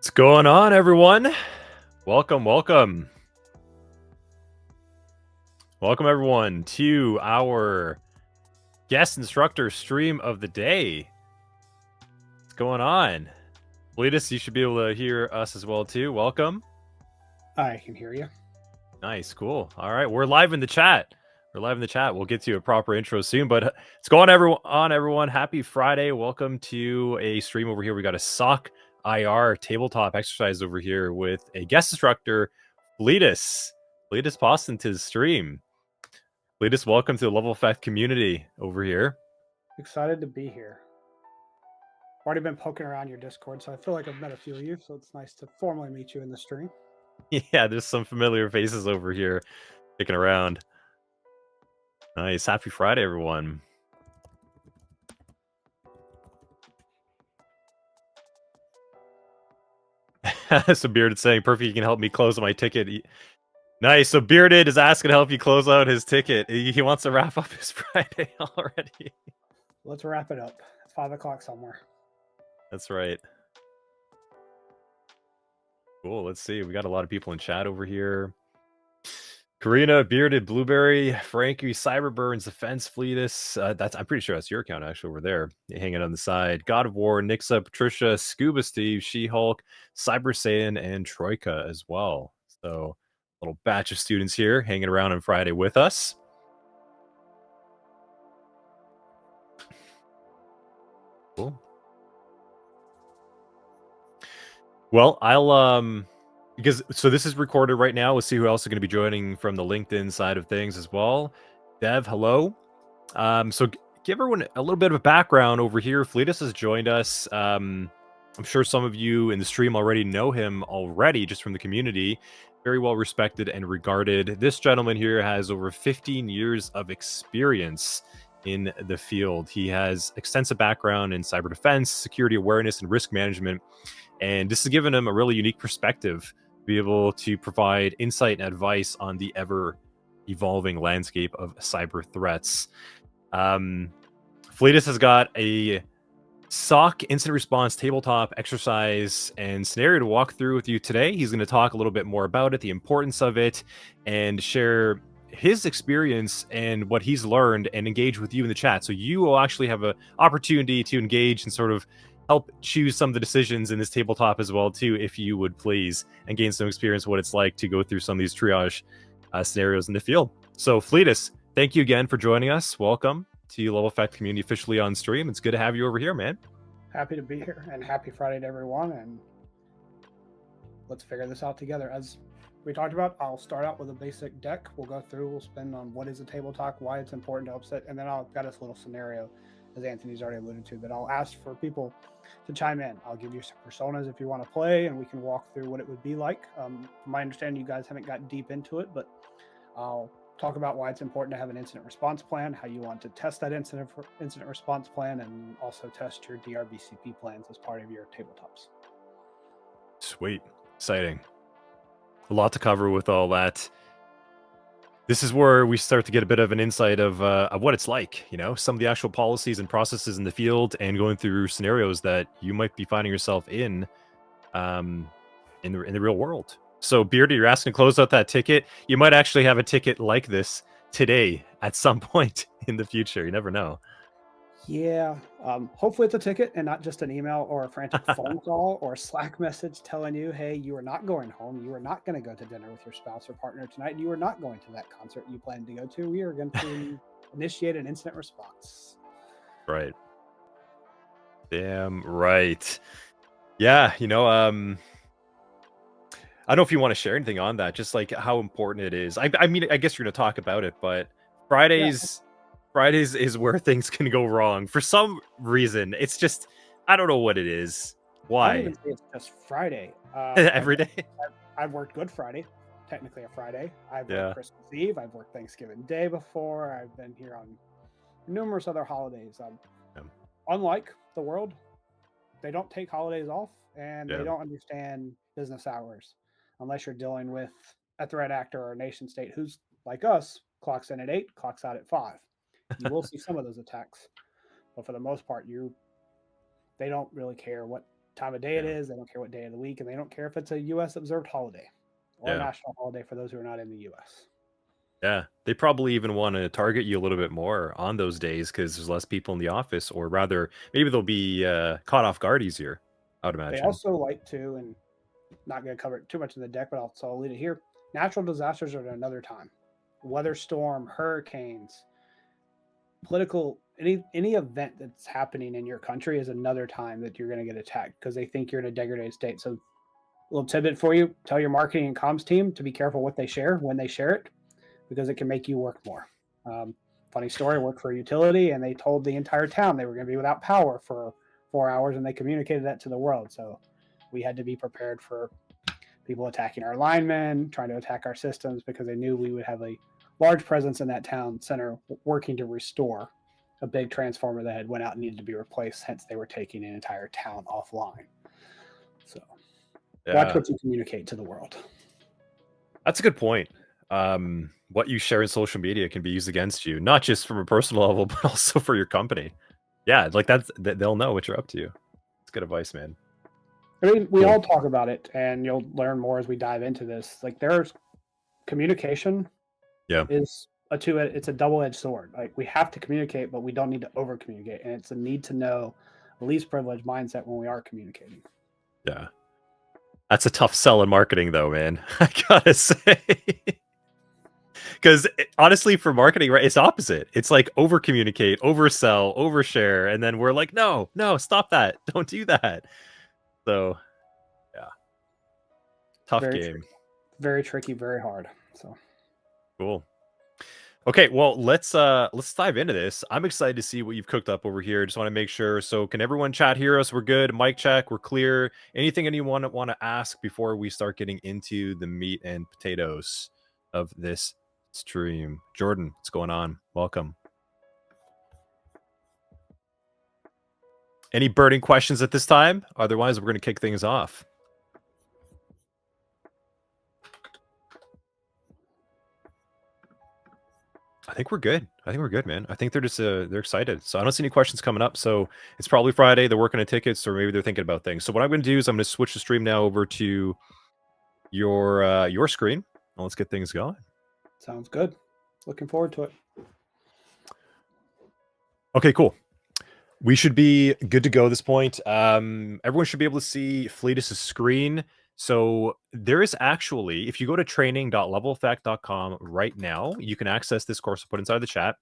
What's going on, everyone? Welcome, welcome. Welcome, everyone, to our guest instructor stream of the day. What's going on? Fletus, you should be able to hear us as well, too. Welcome. I can hear you. Nice, cool. All right, we're live in the chat. We'll get to a proper intro soon, but what's going on, everyone? Happy Friday. Welcome to a stream over here. We got a SOC IR tabletop exercise over here with a guest instructor, Fletus. Fletus Poston to the stream. Fletus, welcome to the Level Effect community over here. Excited to be here. Already been poking around your Discord, so I feel like I've met a few of you, so it's nice to formally meet you in the stream. Yeah, there's some familiar faces over here sticking around. Nice. Happy Friday, everyone. So Bearded saying, perfect, you can help me close my ticket. Nice. So Bearded is asking to help you close out his ticket. He wants to wrap up his Friday already. Let's wrap it up. It's 5 o'clock somewhere. That's right. Cool. Let's see. We got a lot of people in chat over here. Karina, Bearded, Blueberry, Frankie, Cyberburns, Defense, Fletus. I'm pretty sure that's your account actually over there. Hanging on the side. God of War, Nixa, Patricia, Scuba Steve, She-Hulk, Cyber Saiyan, and Troika as well. So a little batch of students here hanging around on Friday with us. Cool. Well, I'll so this is recorded right now. We'll see who else is going to be joining from the LinkedIn side of things as well. Dev, hello. So give everyone a little bit of a background over here. Fletus has joined us. I'm sure some of you in the stream already know him already just from the community. Very well respected and regarded. This gentleman here has over 15 years of experience in the field. He has extensive background in cyber defense, security awareness, and risk management. And this has given him a really unique perspective to be able to provide insight and advice on the ever evolving landscape of cyber threats. Fletus has got a SOC incident response tabletop exercise and scenario to walk through with you today. He's going to talk a little bit more about it, the importance of it, and share his experience and what he's learned and engage with you in the chat. So you will actually have an opportunity to engage and sort of help choose some of the decisions in this tabletop as well, too, if you would please, and gain some experience what it's like to go through some of these triage scenarios in the field. So Fletus, thank you again for joining us. Welcome to Level Effect Community officially on stream. It's good to have you over here, man. Happy to be here, and happy Friday to everyone, and let's figure this out together. As we talked about, I'll start out with a basic deck. We'll go through, we'll spend on what is a tabletop, why it's important to upset, and then I've got this little scenario, as Anthony's already alluded to, that I'll ask for people to chime in. I'll give you some personas if you want to play, and we can walk through what it would be like. From my understanding, you guys haven't got deep into it, but I'll talk about why it's important to have an incident response plan, how you want to test that incident response plan, and also test your DRBCP plans as part of your tabletops. Sweet. Exciting. A lot to cover with all that. This is where we start to get a bit of an insight of what it's like, you know, some of the actual policies and processes in the field, and going through scenarios that you might be finding yourself in the real world. So, Beardy, you're asking to close out that ticket. You might actually have a ticket like this today at some point in the future. You never know. Yeah, hopefully it's a ticket and not just an email or a frantic phone call or a Slack message telling you, hey, you are not going home. You are not going to go to dinner with your spouse or partner tonight. You are not going to that concert you planned to go to. We are going to initiate an incident response. Right. Damn right. Yeah, you know, I don't know if you want to share anything on that, just like how important it is. I mean, I guess you're going to talk about it, but Fridays is where things can go wrong for some reason. It's just, I don't know what it is. Why? I don't even say it's just Friday. Every day. I've worked Good Friday, technically a Friday. I've worked Christmas Eve. I've worked Thanksgiving Day before. I've been here on numerous other holidays. Unlike the world, they don't take holidays off, and they don't understand business hours unless you're dealing with a threat actor or a nation state who's like us, clocks in at 8, clocks out at 5. You will see some of those attacks, but for the most part, they don't really care what time of day it is. They don't care what day of the week, and they don't care if it's a U.S. observed holiday or a national holiday for those who are not in the U.S. Yeah, they probably even want to target you a little bit more on those days because there's less people in the office, or rather, maybe they'll be caught off guard easier, I would They imagine. also like to, and not going to cover it too much in the deck, but I'll leave it here. Natural disasters are at another time. Weather storm, hurricanes, political, any event that's happening in your country is another time that you're going to get attacked because they think you're in a degraded state. So, a little tidbit for you: tell your marketing and comms team to be careful what they share when they share it, because it can make you work more. Funny story: I worked for a utility, and they told the entire town they were going to be without power for 4 hours, and they communicated that to the world. So, we had to be prepared for people attacking our linemen, trying to attack our systems because they knew we would have a large presence in that town center working to restore a big transformer that had went out and needed to be replaced. Hence, they were taking an entire town offline. So watch what you communicate to the world. That's a good point. What you share in social media can be used against you, not just from a personal level, but also for your company. Yeah, like they'll know what you're up to. It's good advice, man. I mean, we all talk about it, and you'll learn more as we dive into this. Like, there's communication is it's a double-edged sword. Like, we have to communicate, but we don't need to over communicate, and it's a need to know least privileged mindset when we are communicating. Yeah, that's a tough sell in marketing, though, man. I gotta say, because honestly, for marketing, right, it's opposite. It's like over communicate, oversell, overshare, and then we're like, no, stop that, don't do that. So, yeah, tough game. Very tricky, very hard. So cool. Okay, well, let's dive into this. I'm excited to see what you've cooked up over here. Just want to make sure. So, can everyone chat hear us? We're good. Mic check. We're clear. Anything anyone want to ask before we start getting into the meat and potatoes of this stream? Jordan, what's going on? Welcome. Any burning questions at this time? Otherwise, we're going to kick things off. I think we're good. Man. I think they're just they're excited. So I don't see any questions coming up. So it's probably Friday. They're working on tickets, or maybe they're thinking about things. So what I'm going to do is I'm going to switch the stream now over to your screen. And let's get things going. Sounds good. Looking forward to it. Okay, cool. We should be good to go at this point. Everyone should be able to see Fletus' screen. So there is actually, if you go to training.leveleffect.com right now, you can access this course. I'll put inside the chat.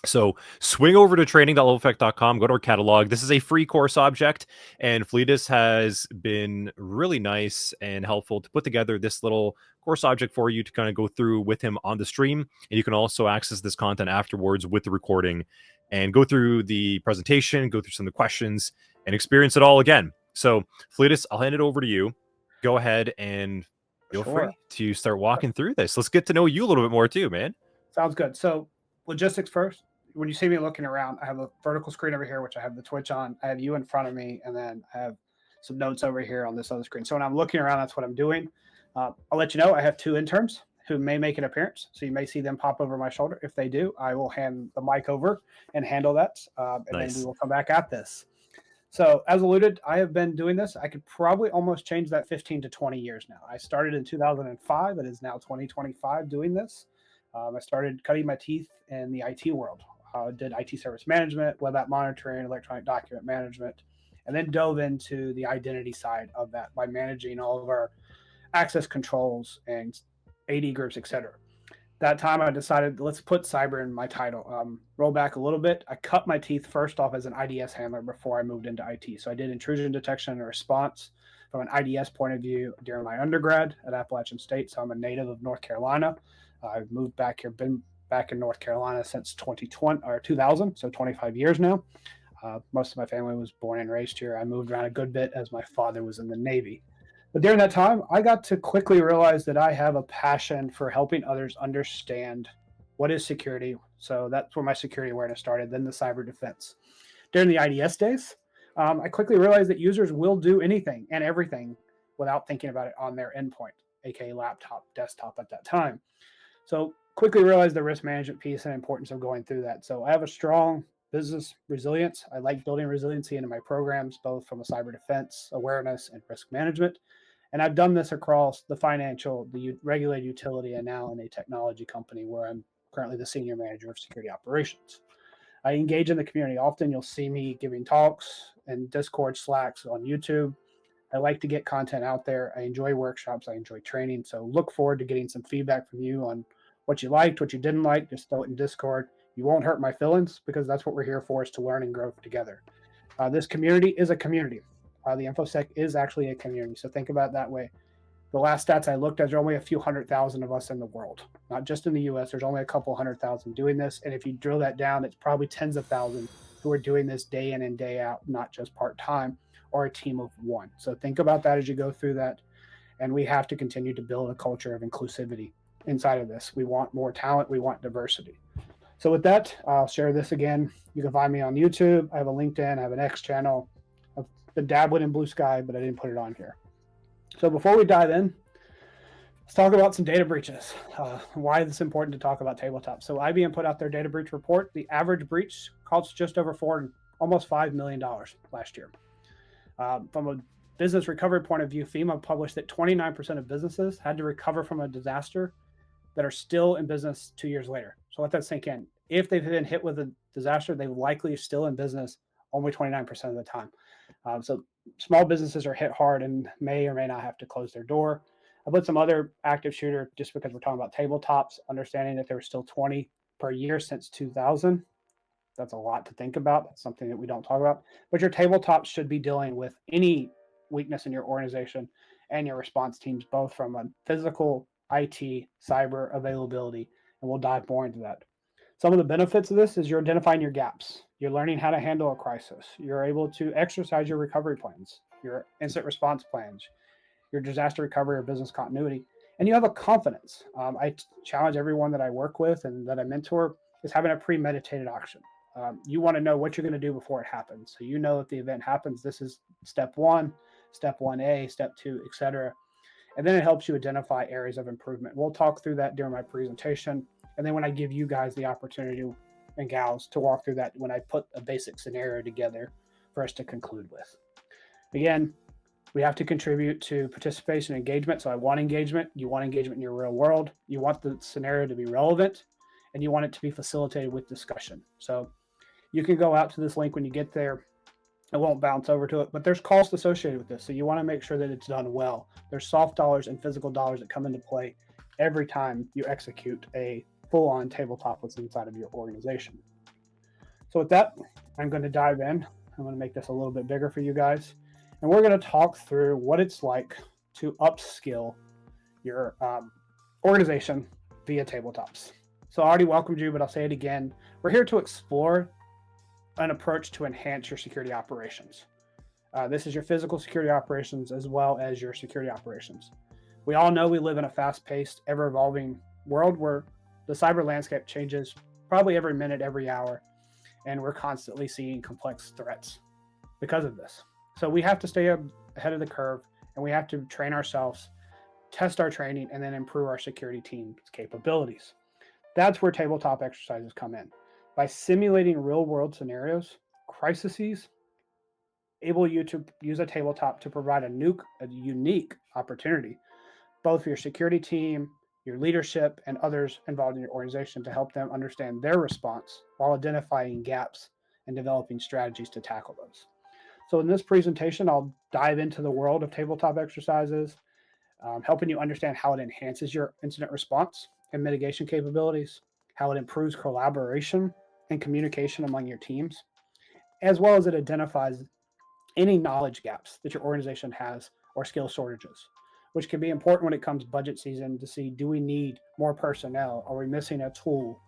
So swing over to training.leveleffect.com, go to our catalog. This is a free course object, and Fletus has been really nice and helpful to put together this little course object for you to kind of go through with him on the stream. And you can also access this content afterwards with the recording and go through the presentation, go through some of the questions, and experience it all again. So Fletus, I'll hand it over to you. Go ahead and feel free to start walking through this. Let's get to know you a little bit more too, man. Sounds good. So logistics first. When you see me looking around, I have a vertical screen over here, which I have the Twitch on. I have you in front of me, and then I have some notes over here on this other screen. So when I'm looking around, that's what I'm doing. I'll let you know I have 2 interns who may make an appearance. So you may see them pop over my shoulder. If they do, I will hand the mic over and handle that. And then we will come back at this. So as alluded, I have been doing this. I could probably almost change that 15 to 20 years now. I started in 2005. It is now 2025 doing this. I started cutting my teeth in the IT world. Did IT service management, web app monitoring, electronic document management, and then dove into the identity side of that by managing all of our access controls and AD groups, etc. That time I decided, let's put cyber in my title. Roll back a little bit. I cut my teeth first off as an IDS handler before I moved into IT. So I did intrusion detection and response from an IDS point of view during my undergrad at Appalachian State. So I'm a native of North Carolina. I've moved back here, been back in North Carolina since 2000, so 25 years now. Most of my family was born and raised here. I moved around a good bit as my father was in the Navy. But during that time, I got to quickly realize that I have a passion for helping others understand what is security. So that's where my security awareness started, then the cyber defense. During the IDS days, I quickly realized that users will do anything and everything without thinking about it on their endpoint, aka laptop, desktop at that time. So quickly realized the risk management piece and importance of going through that. So I have a strong business resilience. I like building resiliency into my programs, both from a cyber defense, awareness, and risk management. And I've done this across the financial, the regulated utility, and now in a technology company where I'm currently the senior manager of security operations. I engage in the community. Often you'll see me giving talks and Discord Slacks on YouTube. I like to get content out there. I enjoy workshops. I enjoy training. So look forward to getting some feedback from you on what you liked, what you didn't like. Just throw it in Discord. You won't hurt my feelings because that's what we're here for, is to learn and grow together. This community is a community. The InfoSec is actually a community. So think about it that way. The last stats I looked at, there's only a few 100,000 of us in the world, not just in the US. There's only a couple 100,000 doing this. And if you drill that down, it's probably tens of thousands who are doing this day in and day out, not just part-time or a team of one. So think about that as you go through that. And we have to continue to build a culture of inclusivity inside of this. We want more talent. We want diversity. So with that, I'll share this again. You can find me on YouTube. I have a LinkedIn. I have an X channel. I've been dabbling in Blue Sky, but I didn't put it on here. So before we dive in, let's talk about some data breaches. Why it's important to talk about Tabletop. So IBM put out their data breach report. The average breach costs just over almost $5 million last year. From a business recovery point of view, FEMA published that 29% of businesses had to recover from a disaster that are still in business 2 years later. So let that sink in. If they've been hit with a disaster, they likely are still in business only 29% of the time. So small businesses are hit hard and may or may not have to close their door. I put some other active shooter just because we're talking about tabletops, understanding that there were still 20 per year since 2000. That's a lot to think about. That's something that we don't talk about. But your tabletops should be dealing with any weakness in your organization and your response teams, both from a physical, IT, cyber availability, and we'll dive more into that. Some of the benefits of this is you're identifying your gaps. You're learning how to handle a crisis. You're able to exercise your recovery plans, your incident response plans, your disaster recovery or business continuity, and you have a confidence. I challenge everyone that I work with and that I mentor is having a premeditated action. You want to know what you're going to do before it happens. So you know if the event happens, this is step 1, step 1A, step 2, etc. And then it helps you identify areas of improvement. We'll talk through that during my presentation. And then when I give you guys the opportunity and gals to walk through that, when I put a basic scenario together for us to conclude with. Again, we have to contribute to participation and engagement. So I want engagement. You want engagement in your real world. You want the scenario to be relevant, and you want it to be facilitated with discussion. So you can go out to this link when you get there. I won't bounce over to it, but there's costs associated with this. So you want to make sure that it's done well. There's soft dollars and physical dollars that come into play every time you execute a full-on tabletop that's inside of your organization. So with that, I'm going to dive in. I'm going to make this a little bit bigger for you guys. And we're going to talk through what it's like to upskill your organization via tabletops. So I already welcomed you, but I'll say it again. We're here to explore an approach to enhance your security operations. This is your physical security operations as well as your security operations. We all know we live in a fast-paced, ever-evolving world where the cyber landscape changes probably every minute, every hour, and we're constantly seeing complex threats because of this. So we have to stay ahead of the curve, and we have to train ourselves, test our training, and then improve our security team's capabilities. That's where tabletop exercises come in. By simulating real-world scenarios, crises, able you to use a tabletop to provide a unique opportunity, both for your security team, your leadership, and others involved in your organization to help them understand their response while identifying gaps and developing strategies to tackle those. So in this presentation, I'll dive into the world of tabletop exercises, helping you understand how it enhances your incident response and mitigation capabilities, how it improves collaboration and communication among your teams, as well as it identifies any knowledge gaps that your organization has or skill shortages, which can be important when it comes budget season to see, do we need more personnel? Are we missing a tool?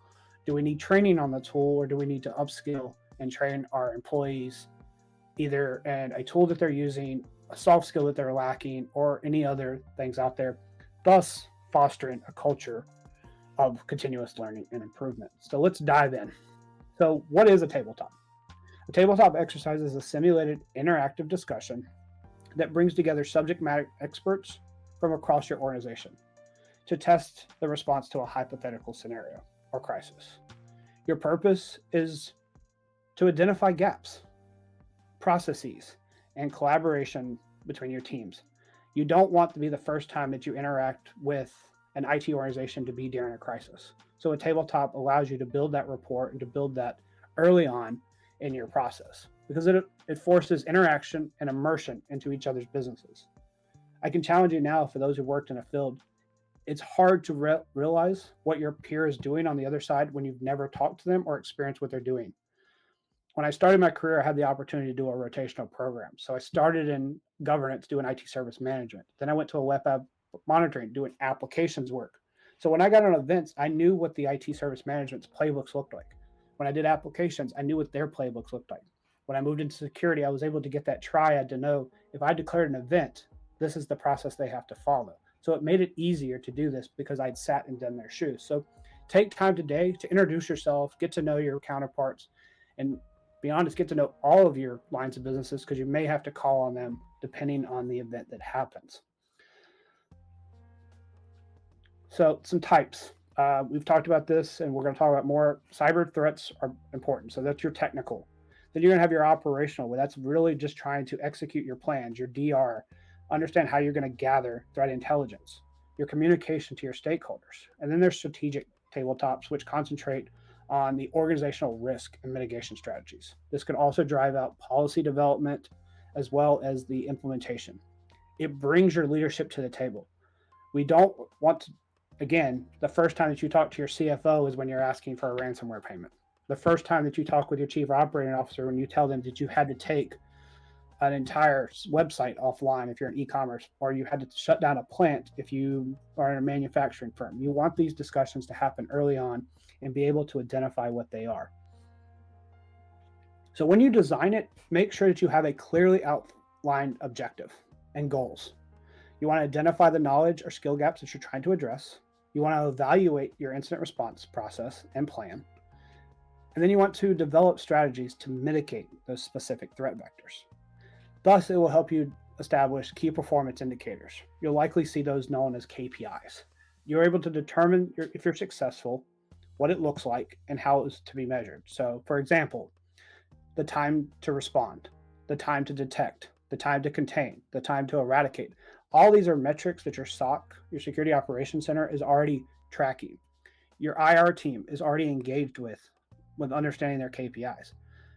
Do we need training on the tool, or do we need to upskill and train our employees either in a tool that they're using, a soft skill that they're lacking, or any other things out there, thus fostering a culture of continuous learning and improvement. So let's dive in. So what is a tabletop? A tabletop exercise is a simulated interactive discussion that brings together subject matter experts from across your organization to test the response to a hypothetical scenario or crisis. Your purpose is to identify gaps, processes, and collaboration between your teams. You don't want to be the first time that you interact with an IT organization to be during a crisis. So a tabletop allows you to build that rapport and to build that early on in your process, because it forces interaction and immersion into each other's businesses. I can challenge you now, for those who worked in a field, it's hard to realize what your peer is doing on the other side when you've never talked to them or experienced what they're doing. When I started my career, I had the opportunity to do a rotational program. So I started in governance doing IT service management. Then I went to a web app monitoring doing applications work. So when I got on events, I knew what the IT service management's playbooks looked like. When I did applications, I knew what their playbooks looked like. When I moved into security, I was able to get that triad to know if I declared an event, this is the process they have to follow. So it made it easier to do this because I'd sat and done their shoes. So take time today to introduce yourself, get to know your counterparts, and be honest, get to know all of your lines of businesses, because you may have to call on them depending on the event that happens. So some types. We've talked about this, and we're going to talk about more. Cyber threats are important. So that's your technical. Then you're going to have your operational, where that's really just trying to execute your plans, your DR, understand how you're going to gather threat intelligence, your communication to your stakeholders. And then there's strategic tabletops, which concentrate on the organizational risk and mitigation strategies. This can also drive out policy development as well as the implementation. It brings your leadership to the table. We don't want to, again, the first time that you talk to your CFO is when you're asking for a ransomware payment. The first time that you talk with your chief operating officer, when you tell them that you had to take an entire website offline if you're in e-commerce, or you had to shut down a plant if you are in a manufacturing firm. You want these discussions to happen early on and be able to identify what they are. So when you design it, make sure that you have a clearly outlined objective and goals. You want to identify the knowledge or skill gaps that you're trying to address. You want to evaluate your incident response process and plan. And then you want to develop strategies to mitigate those specific threat vectors. Thus, it will help you establish key performance indicators. You'll likely see those known as KPIs. You're able to determine if you're successful, what it looks like, and how it is to be measured. So, for example, the time to respond, the time to detect, the time to contain, the time to eradicate. All these are metrics that your SOC, your Security Operations Center, is already tracking. Your IR team is already engaged with understanding their KPIs.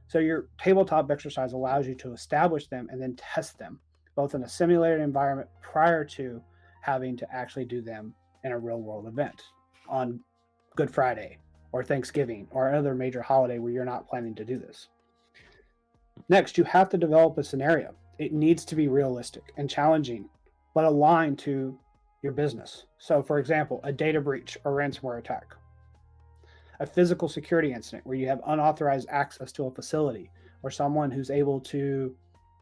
So your tabletop exercise allows you to establish them and then test them, both in a simulated environment prior to having to actually do them in a real world event on Good Friday or Thanksgiving or another major holiday where you're not planning to do this. Next, you have to develop a scenario. It needs to be realistic and challenging, but aligned to your business. So for example, a data breach or ransomware attack, a physical security incident where you have unauthorized access to a facility, or someone who's able to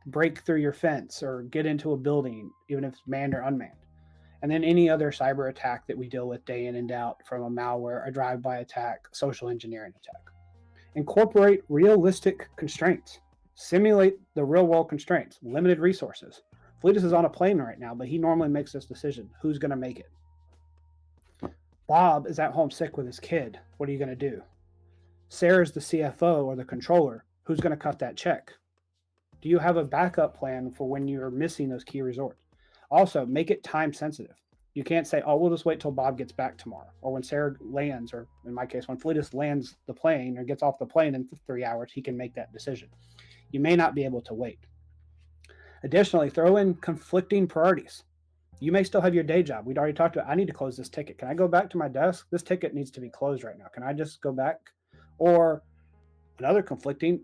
break through your fence or get into a building, even if it's manned or unmanned. And then any other cyber attack that we deal with day in and out, from a malware, a drive-by attack, social engineering attack. Incorporate realistic constraints. Simulate the real-world constraints, limited resources. Fletus is on a plane right now, but he normally makes this decision. Who's going to make it? Bob is at home sick with his kid. What are you going to do? Sarah's the CFO or the controller. Who's going to cut that check? Do you have a backup plan for when you're missing those key resorts? Also, make it time sensitive. You can't say, oh, we'll just wait till Bob gets back tomorrow. Or when Sarah lands, or in my case, when Fletus lands the plane or gets off the plane in 3 hours, he can make that decision. You may not be able to wait. Additionally, throw in conflicting priorities. You may still have your day job. We'd already talked about, I need to close this ticket. Can I go back to my desk? This ticket needs to be closed right now. Can I just go back? Or another conflicting,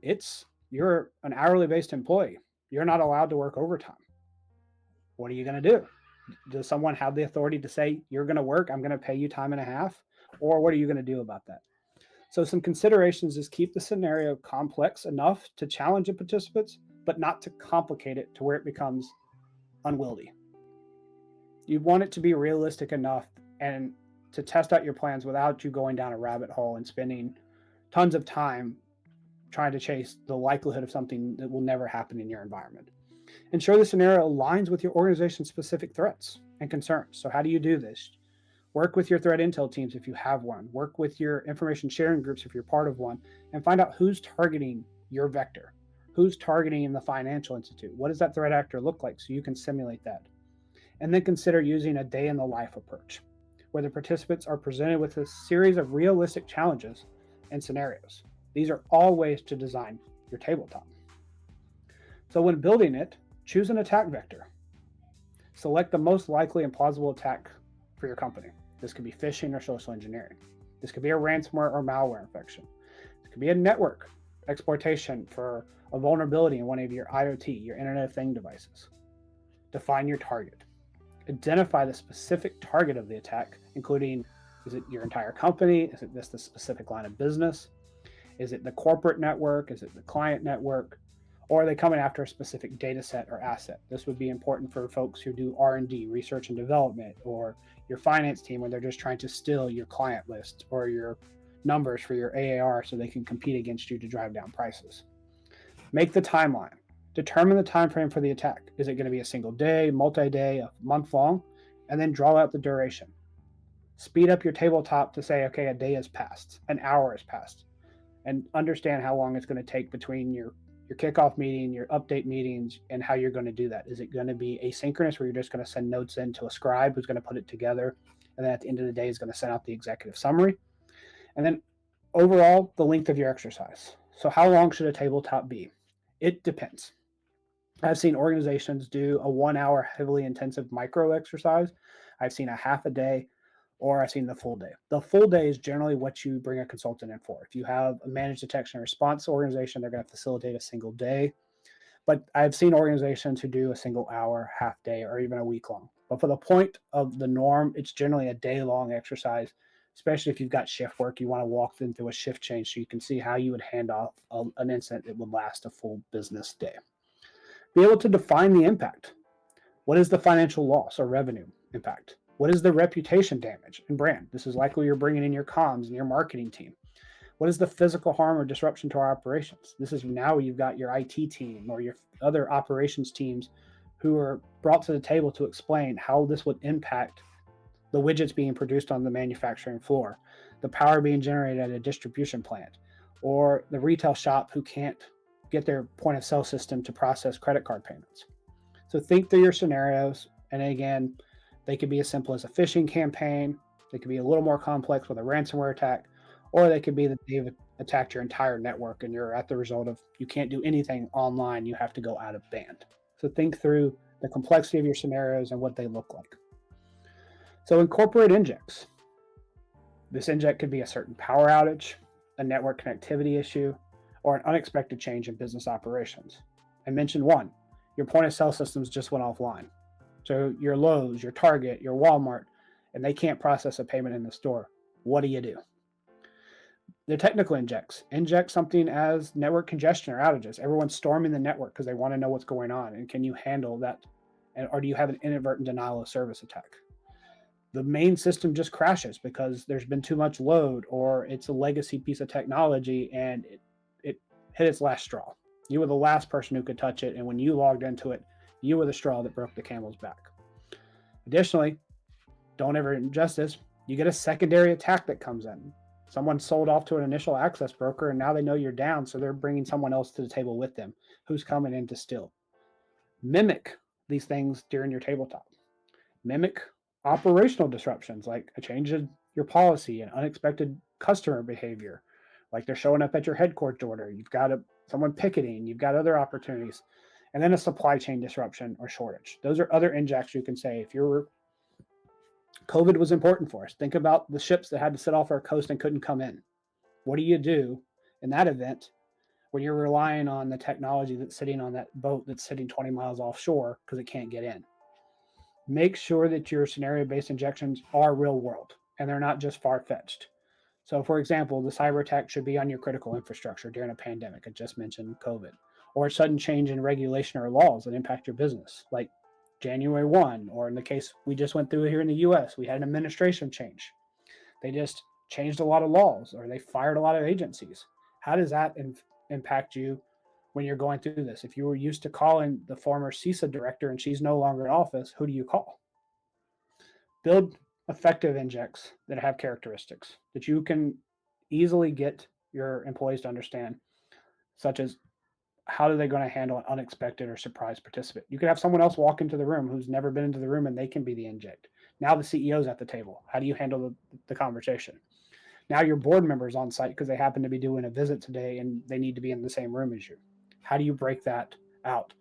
you're an hourly based employee. You're not allowed to work overtime. What are you going to do? Does someone have the authority to say, you're going to work, I'm going to pay you time and a half? Or what are you going to do about that? So some considerations is keep the scenario complex enough to challenge the participants, but not to complicate it to where it becomes unwieldy. You want it to be realistic enough and to test out your plans without you going down a rabbit hole and spending tons of time trying to chase the likelihood of something that will never happen in your environment. Ensure the scenario aligns with your organization's specific threats and concerns. So how do you do this? Work with your threat intel teams if you have one. Work with your information sharing groups if you're part of one, and find out who's targeting your vector. Who's targeting the financial institute? What does that threat actor look like so you can simulate that? And then consider using a day in the life approach, where the participants are presented with a series of realistic challenges and scenarios. These are all ways to design your tabletop. So when building it, choose an attack vector. Select the most likely and plausible attack for your company. This could be phishing or social engineering. This could be a ransomware or malware infection. This could be a network exploitation for a vulnerability in one of your IoT, your Internet of Things devices. Define your target. Identify the specific target of the attack, including, is it your entire company? Is it just a specific line of business? Is it the corporate network? Is it the client network? Or are they coming after a specific data set or asset? This would be important for folks who do R&D, research and development, or your finance team when they're just trying to steal your client list or your numbers for your AAR so they can compete against you to drive down prices. Make the timeline. Determine the time frame for the attack. Is it going to be a single day, multi-day, a month long? And then draw out the duration. Speed up your tabletop to say, okay, a day has passed, an hour has passed, and understand how long it's going to take between your kickoff meeting, your update meetings, and how you're going to do that. Is it going to be asynchronous where you're just going to send notes in to a scribe who's going to put it together, and then at the end of the day is going to send out the executive summary? And then overall, the length of your exercise. So how long should a tabletop be? It depends. I've seen organizations do a 1 hour heavily intensive micro exercise. I've seen a half a day, or I've seen the full day. The full day is generally what you bring a consultant in for. If you have a managed detection and response organization, they're going to facilitate a single day. But I've seen organizations who do a single hour, half day, or even a week long. But for the point of the norm, it's generally a day long exercise, especially if you've got shift work. You want to walk them through a shift change so you can see how you would hand off an incident that would last a full business day. Be able to define the impact. What is the financial loss or revenue impact? What is the reputation damage and brand? This is likely you're bringing in your comms and your marketing team. What is the physical harm or disruption to our operations? This is now you've got your IT team or your other operations teams who are brought to the table to explain how this would impact the widgets being produced on the manufacturing floor, the power being generated at a distribution plant, or the retail shop who can't get their point of sale system to process credit card payments. So think through your scenarios. And again, they could be as simple as a phishing campaign. They could be a little more complex with a ransomware attack, or they could be that they've attacked your entire network and you're at the result of you can't do anything online. You have to go out of band. So think through the complexity of your scenarios and what they look like. So incorporate injects. This inject could be a certain power outage, a network connectivity issue, or an unexpected change in business operations. I mentioned one, your point of sale systems just went offline. So your Lowe's, your Target, your Walmart, and they can't process a payment in the store. What do? The technical injects. Inject something as network congestion or outages. Everyone's storming the network because they want to know what's going on. And can you handle that? Or do you have an inadvertent denial of service attack? The main system just crashes because there's been too much load, or it's a legacy piece of technology and it hit its last straw. You were the last person who could touch it, and when you logged into it, you were the straw that broke the camel's back. Additionally, don't ever ingest this. You get a secondary attack that comes in. Someone sold off to an initial access broker, and now they know you're down, so they're bringing someone else to the table with them who's coming in to steal. Mimic these things during your tabletop. Mimic operational disruptions like a change in your policy and unexpected customer behavior, like they're showing up at your headquarters order. You've got someone picketing, you've got other opportunities, and then a supply chain disruption or shortage. Those are other injects you can say. If COVID was important for us, think about the ships that had to sit off our coast and couldn't come in. What do you do in that event when you're relying on the technology that's sitting on that boat that's sitting 20 miles offshore because it can't get in? Make sure that your scenario-based injections are real world and they're not just far-fetched. So, for example, the cyber attack should be on your critical infrastructure during a pandemic. I just mentioned COVID. Or a sudden change in regulation or laws that impact your business, like January 1, or in the case we just went through here in the US, we had an administration change. They just changed a lot of laws, or they fired a lot of agencies. How does that impact you when you're going through this? If you were used to calling the former CISA director and she's no longer in office, who do you call? Build effective injects that have characteristics that you can easily get your employees to understand. such as how are they going to handle an unexpected or surprise participant? You could have someone else walk into the room who's never been into the room and they can be the inject. Now the CEO's at the table. How do you handle the conversation? Now your board members on site because they happen to be doing a visit today and they need to be in the same room as you. How do you break that out?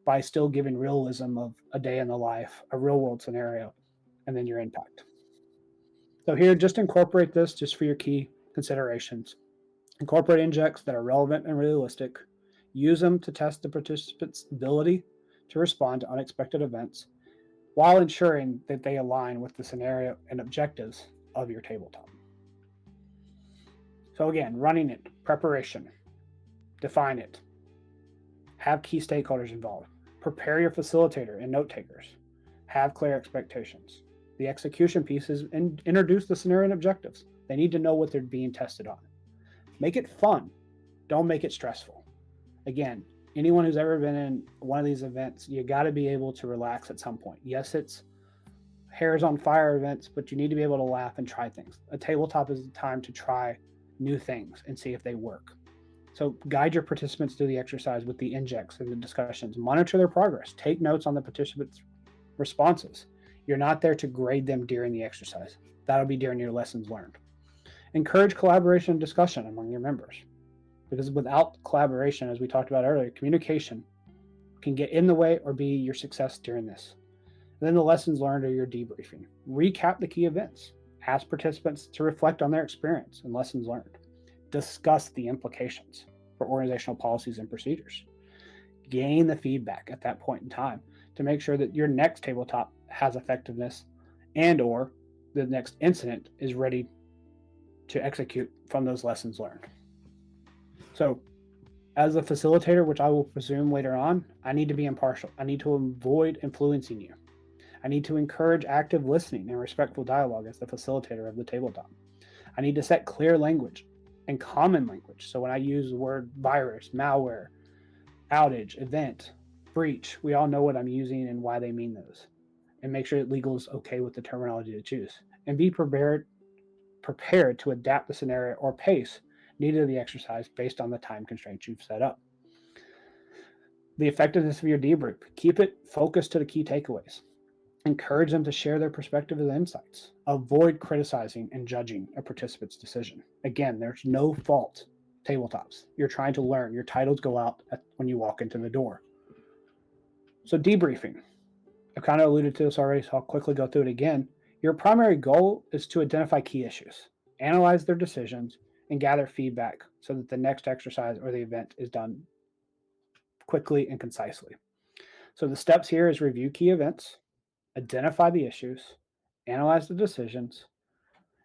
By still giving realism of a day in the life, a real world scenario, and then your impact. So here, just incorporate this just for your key considerations. Incorporate injects that are relevant and realistic. Use them to test the participant's ability to respond to unexpected events while ensuring that they align with the scenario and objectives of your tabletop. So again, running it, preparation, define it, have key stakeholders involved, prepare your facilitator and note takers, have clear expectations. The execution piece is introduce the scenario and objectives. They need to know what they're being tested on. Make it fun. Don't make it stressful. Again, anyone who's ever been in one of these events, you got to be able to relax at some point. Yes, it's hairs on fire events, but you need to be able to laugh and try things. A tabletop is a time to try new things and see if they work. So guide your participants through the exercise with the injects and the discussions. Monitor their progress. Take notes on the participants' responses. You're not there to grade them during the exercise. That'll be during your lessons learned. Encourage collaboration and discussion among your members. Because without collaboration, as we talked about earlier, communication can get in the way or be your success during this. And then the lessons learned are your debriefing. Recap the key events. Ask participants to reflect on their experience and lessons learned. Discuss the implications for organizational policies and procedures. Gain the feedback at that point in time to make sure that your next tabletop has effectiveness and or the next incident is ready to execute from those lessons learned. So as a facilitator, which I will presume later on, I need to be impartial. I need to avoid influencing you. I need to encourage active listening and respectful dialogue as the facilitator of the tabletop. I need to set clear language and common language. So when I use the word virus, malware, outage, event, breach, we all know what I'm using and why they mean those. And make sure that legal is okay with the terminology to choose. And be prepared to adapt the scenario or pace needed of the exercise based on the time constraints you've set up. The effectiveness of your debrief. Keep it focused to the key takeaways. Encourage them to share their perspective and insights. Avoid criticizing and judging a participant's decision. Again, there's no fault. Tabletops. You're trying to learn. Your titles go out when you walk into the door. So debriefing. I've kind of alluded to this already, so I'll quickly go through it again. Your primary goal is to identify key issues, analyze their decisions, and gather feedback so that the next exercise or the event is done quickly and concisely. So the steps here is review key events, identify the issues, analyze the decisions,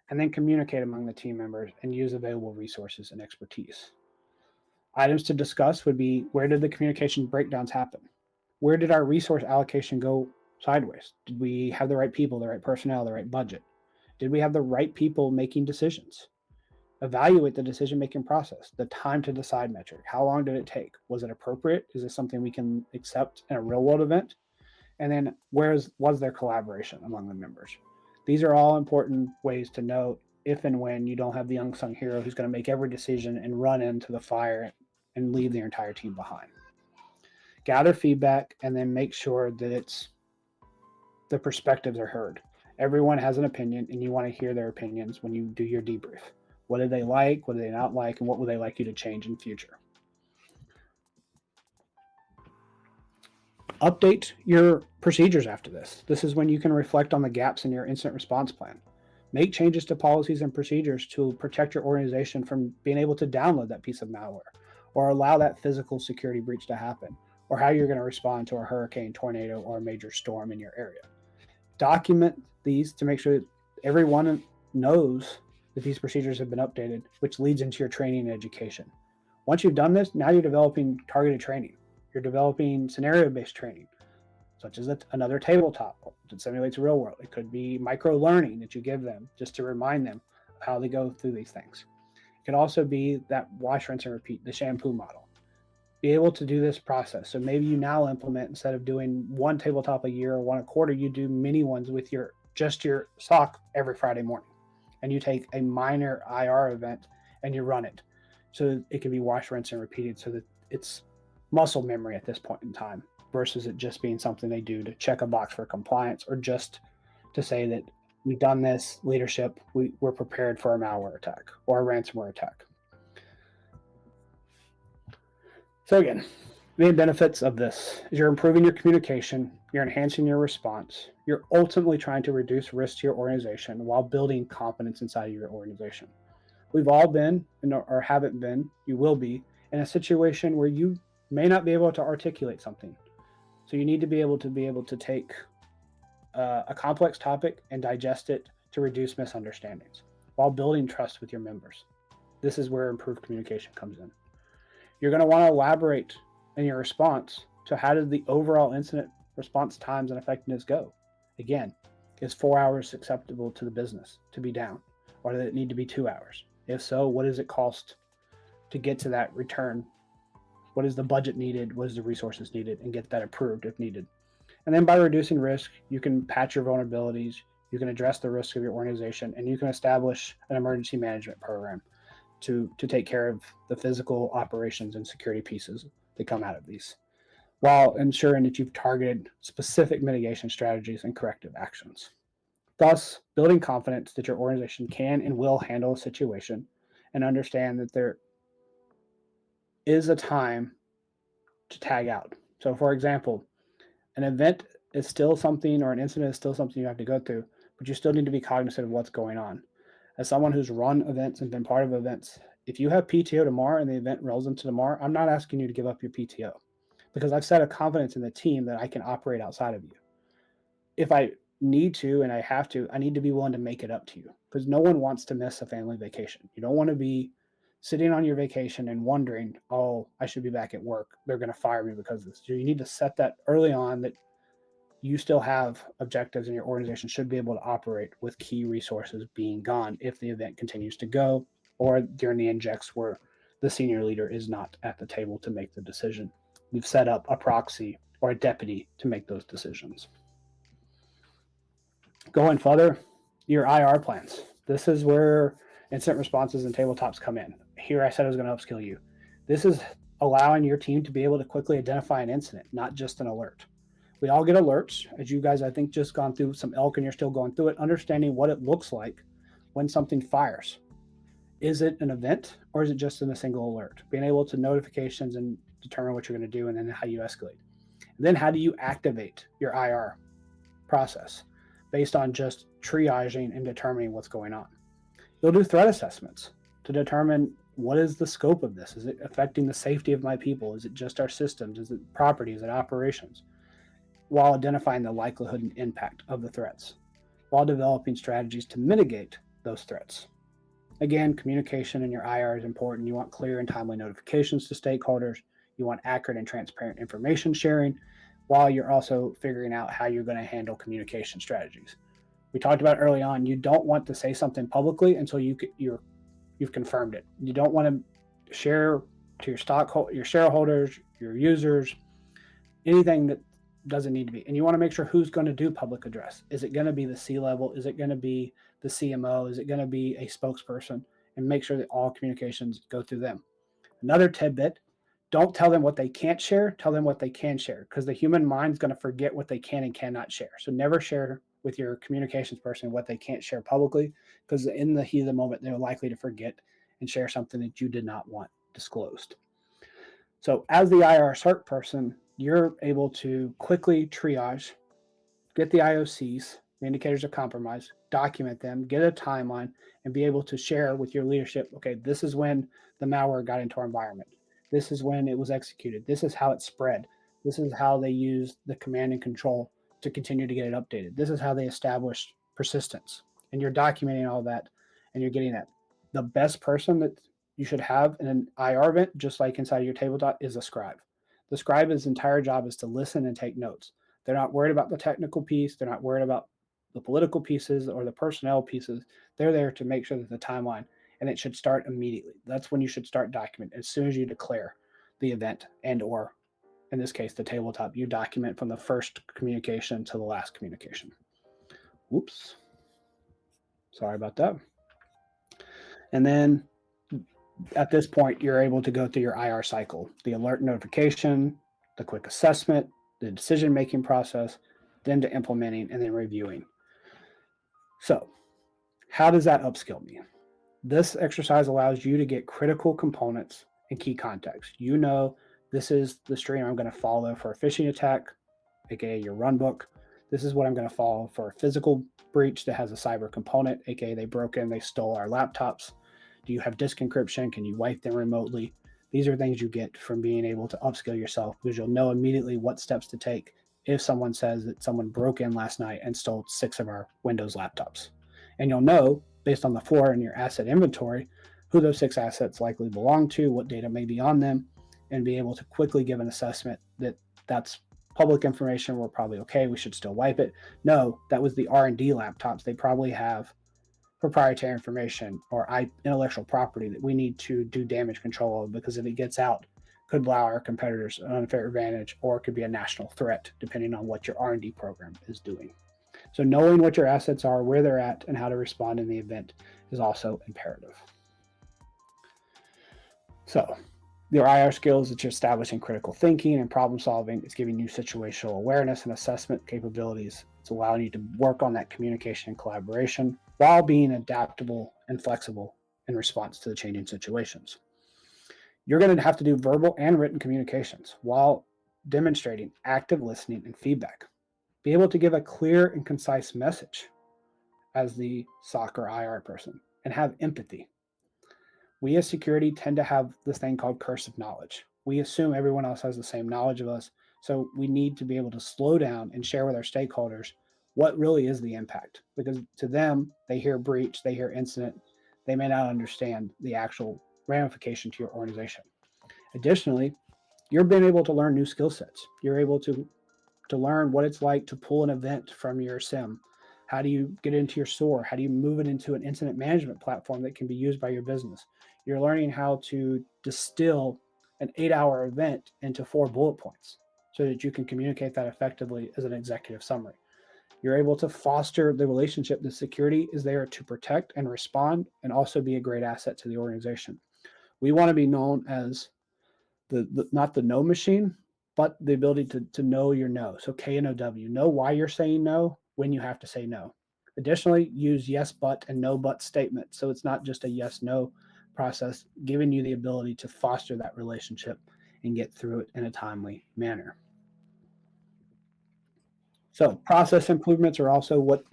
and then communicate among the team members and use available resources and expertise. Items to discuss would be, where did the communication breakdowns happen? Where did our resource allocation go sideways? Did we have the right people, the right personnel, the right budget? Did we have the right people making decisions? Evaluate the decision-making process, the time to decide metric. How long did it take? Was it appropriate? Is this something we can accept in a real-world event? And then was there collaboration among the members? These are all important ways to know if and when you don't have the unsung hero who's going to make every decision and run into the fire and leave their entire team behind. Gather feedback and then make sure that the perspectives are heard. Everyone has an opinion and you want to hear their opinions when you do your debrief. What do they like? What do they not like? And what would they like you to change in future? Update your procedures after this. This is when you can reflect on the gaps in your incident response plan. Make changes to policies and procedures to protect your organization from being able to download that piece of malware or allow that physical security breach to happen, or how you're going to respond to a hurricane, tornado, or a major storm in your area. Document these to make sure that everyone knows that these procedures have been updated, which leads into your training and education. Once you've done this, now you're developing targeted training. You're developing scenario-based training, such as another tabletop that simulates real world. It could be micro-learning that you give them just to remind them of how they go through these things. It could also be that wash, rinse, and repeat, the shampoo model. Be able to do this process. So maybe you now implement, instead of doing one tabletop a year or one a quarter, you do mini ones with your SOC every Friday morning. And you take a minor IR event and you run it. so it can be washed, rinsed, and repeated, so that it's muscle memory at this point in time, versus it just being something they do to check a box for compliance, or just to say that we've done this, leadership, we're prepared for a malware attack or a ransomware attack. So again, main benefits of this is you're improving your communication, you're enhancing your response, you're ultimately trying to reduce risk to your organization while building confidence inside of your organization. We've all been, or haven't been, you will be, in a situation where you may not be able to articulate something. So you need to be able to take a complex topic and digest it to reduce misunderstandings while building trust with your members. This is where improved communication comes in. You're going to want to elaborate in your response to how did the overall incident response times and effectiveness go? Again, is 4 hours acceptable to the business to be down? Or does it need to be 2 hours? If so, what does it cost to get to that return? What is the budget needed? What is the resources needed? And get that approved if needed. And then by reducing risk, you can patch your vulnerabilities, you can address the risk of your organization, and you can establish an emergency management program to take care of the physical operations and security pieces that come out of these, while ensuring that you've targeted specific mitigation strategies and corrective actions. Thus, building confidence that your organization can and will handle a situation, and understand that there is a time to tag out. So, for example, an event is still something, or an incident is still something you have to go through, but you still need to be cognizant of what's going on. As someone who's run events and been part of events, if you have PTO tomorrow and the event rolls into tomorrow, I'm not asking you to give up your PTO, because I've set a confidence in the team that I can operate outside of you. If I need to and I have to, I need to be willing to make it up to you, because no one wants to miss a family vacation. You don't want to be sitting on your vacation and wondering, oh, I should be back at work. They're going to fire me because of this. So you need to set that early on, that you still have objectives and your organization should be able to operate with key resources being gone if the event continues to go, or during the injects where the senior leader is not at the table to make the decision. We've set up a proxy or a deputy to make those decisions. Going further, your IR plans. This is where incident responses and tabletops come in. Here I said I was going to upskill you. This is allowing your team to be able to quickly identify an incident, not just an alert. We all get alerts, as you guys, I think, just gone through some elk and you're still going through it, understanding what it looks like when something fires. Is it an event, or is it just in a single alert? Being able to notifications and determine what you're going to do, and then how you escalate. And then how do you activate your IR process based on just triaging and determining what's going on. You'll do threat assessments to determine what is the scope of this. Is it affecting the safety of my people? Is it just our systems? Is it property? Is it operations? While identifying the likelihood and impact of the threats, while developing strategies to mitigate those threats. Again, communication in your IR is important. You want clear and timely notifications to stakeholders. You want accurate and transparent information sharing, while you're also figuring out how you're going to handle communication strategies. We talked about early on, you don't want to say something publicly until you've confirmed it. You don't want to share to your shareholders, your users, anything that doesn't need to be. And you want to make sure who's going to do public address. Is it going to be the C-level? Is it going to be the CMO? Is it going to be a spokesperson? And make sure that all communications go through them. Another tidbit, don't tell them what they can't share, tell them what they can share, because the human mind is going to forget what they can and cannot share. So never share with your communications person what they can't share publicly, because in the heat of the moment, they're likely to forget and share something that you did not want disclosed. So as the IR CERT person, you're able to quickly triage, get the IOCs, the indicators of compromise, document them, get a timeline, and be able to share with your leadership, okay, this is when the malware got into our environment. This is when it was executed. This is how it spread. This is how they used the command and control to continue to get it updated. This is how they established persistence. And you're documenting all that, and you're getting that. The best person that you should have in an IR event, just like inside of your tabletop, is a scribe. The scribe's entire job is to listen and take notes. They're not worried about the technical piece. They're not worried about the political pieces or the personnel pieces. They're there to make sure that the timeline, and it should start immediately. That's when you should start documenting. As soon as you declare the event, and or in this case, the tabletop, you document from the first communication to the last communication. Oops. Sorry about that. And then At this point, you're able to go through your IR cycle, the alert notification, the quick assessment, the decision-making process, then to implementing and then reviewing. So how does that upskill me? This exercise allows you to get critical components and key context. You know, this is the stream I'm going to follow for a phishing attack, aka your run book. This is what I'm going to follow for a physical breach that has a cyber component, aka they broke in, they stole our laptops. Do you have disk encryption? Can you wipe them remotely? These are things you get from being able to upskill yourself, because you'll know immediately what steps to take if someone says that someone broke in last night and stole 6 of our Windows laptops. And you'll know, based on the floor in your asset inventory, who those 6 assets likely belong to, what data may be on them, and be able to quickly give an assessment that that's public information. We're probably okay. We should still wipe it. No, that was the R&D laptops. They probably have proprietary information or intellectual property that we need to do damage control of, because if it gets out, could allow our competitors an unfair advantage, or it could be a national threat, depending on what your R&D program is doing. So knowing what your assets are, where they're at, and how to respond in the event is also imperative. So your IR skills that you're establishing critical thinking and problem solving. It's giving you situational awareness and assessment capabilities. It's allowing you to work on that communication and collaboration while being adaptable and flexible in response to the changing situations. You're going to have to do verbal and written communications while demonstrating active listening and feedback. Be able to give a clear and concise message as the SOC or IR person, and have empathy. We as security tend to have this thing called curse of knowledge. We assume everyone else has the same knowledge of us, so we need to be able to slow down and share with our stakeholders what really is the impact. Because to them, they hear breach, they hear incident, they may not understand the actual ramification to your organization. Additionally, you're being able to learn new skill sets. You're able to learn what it's like to pull an event from your SIM. How do you get into your SOAR? How do you move it into an incident management platform that can be used by your business? You're learning how to distill an 8-hour event into 4 bullet points so that you can communicate that effectively as an executive summary. You're able to foster the relationship that security is there to protect and respond, and also be a great asset to the organization. We want to be known as the not the no machine, but the ability to know your no. So KNOW, know why you're saying no, when you have to say no. Additionally, use yes, but and no, but statement. So it's not just a yes, no process, giving you the ability to foster that relationship and get through it in a timely manner. So process improvements are also what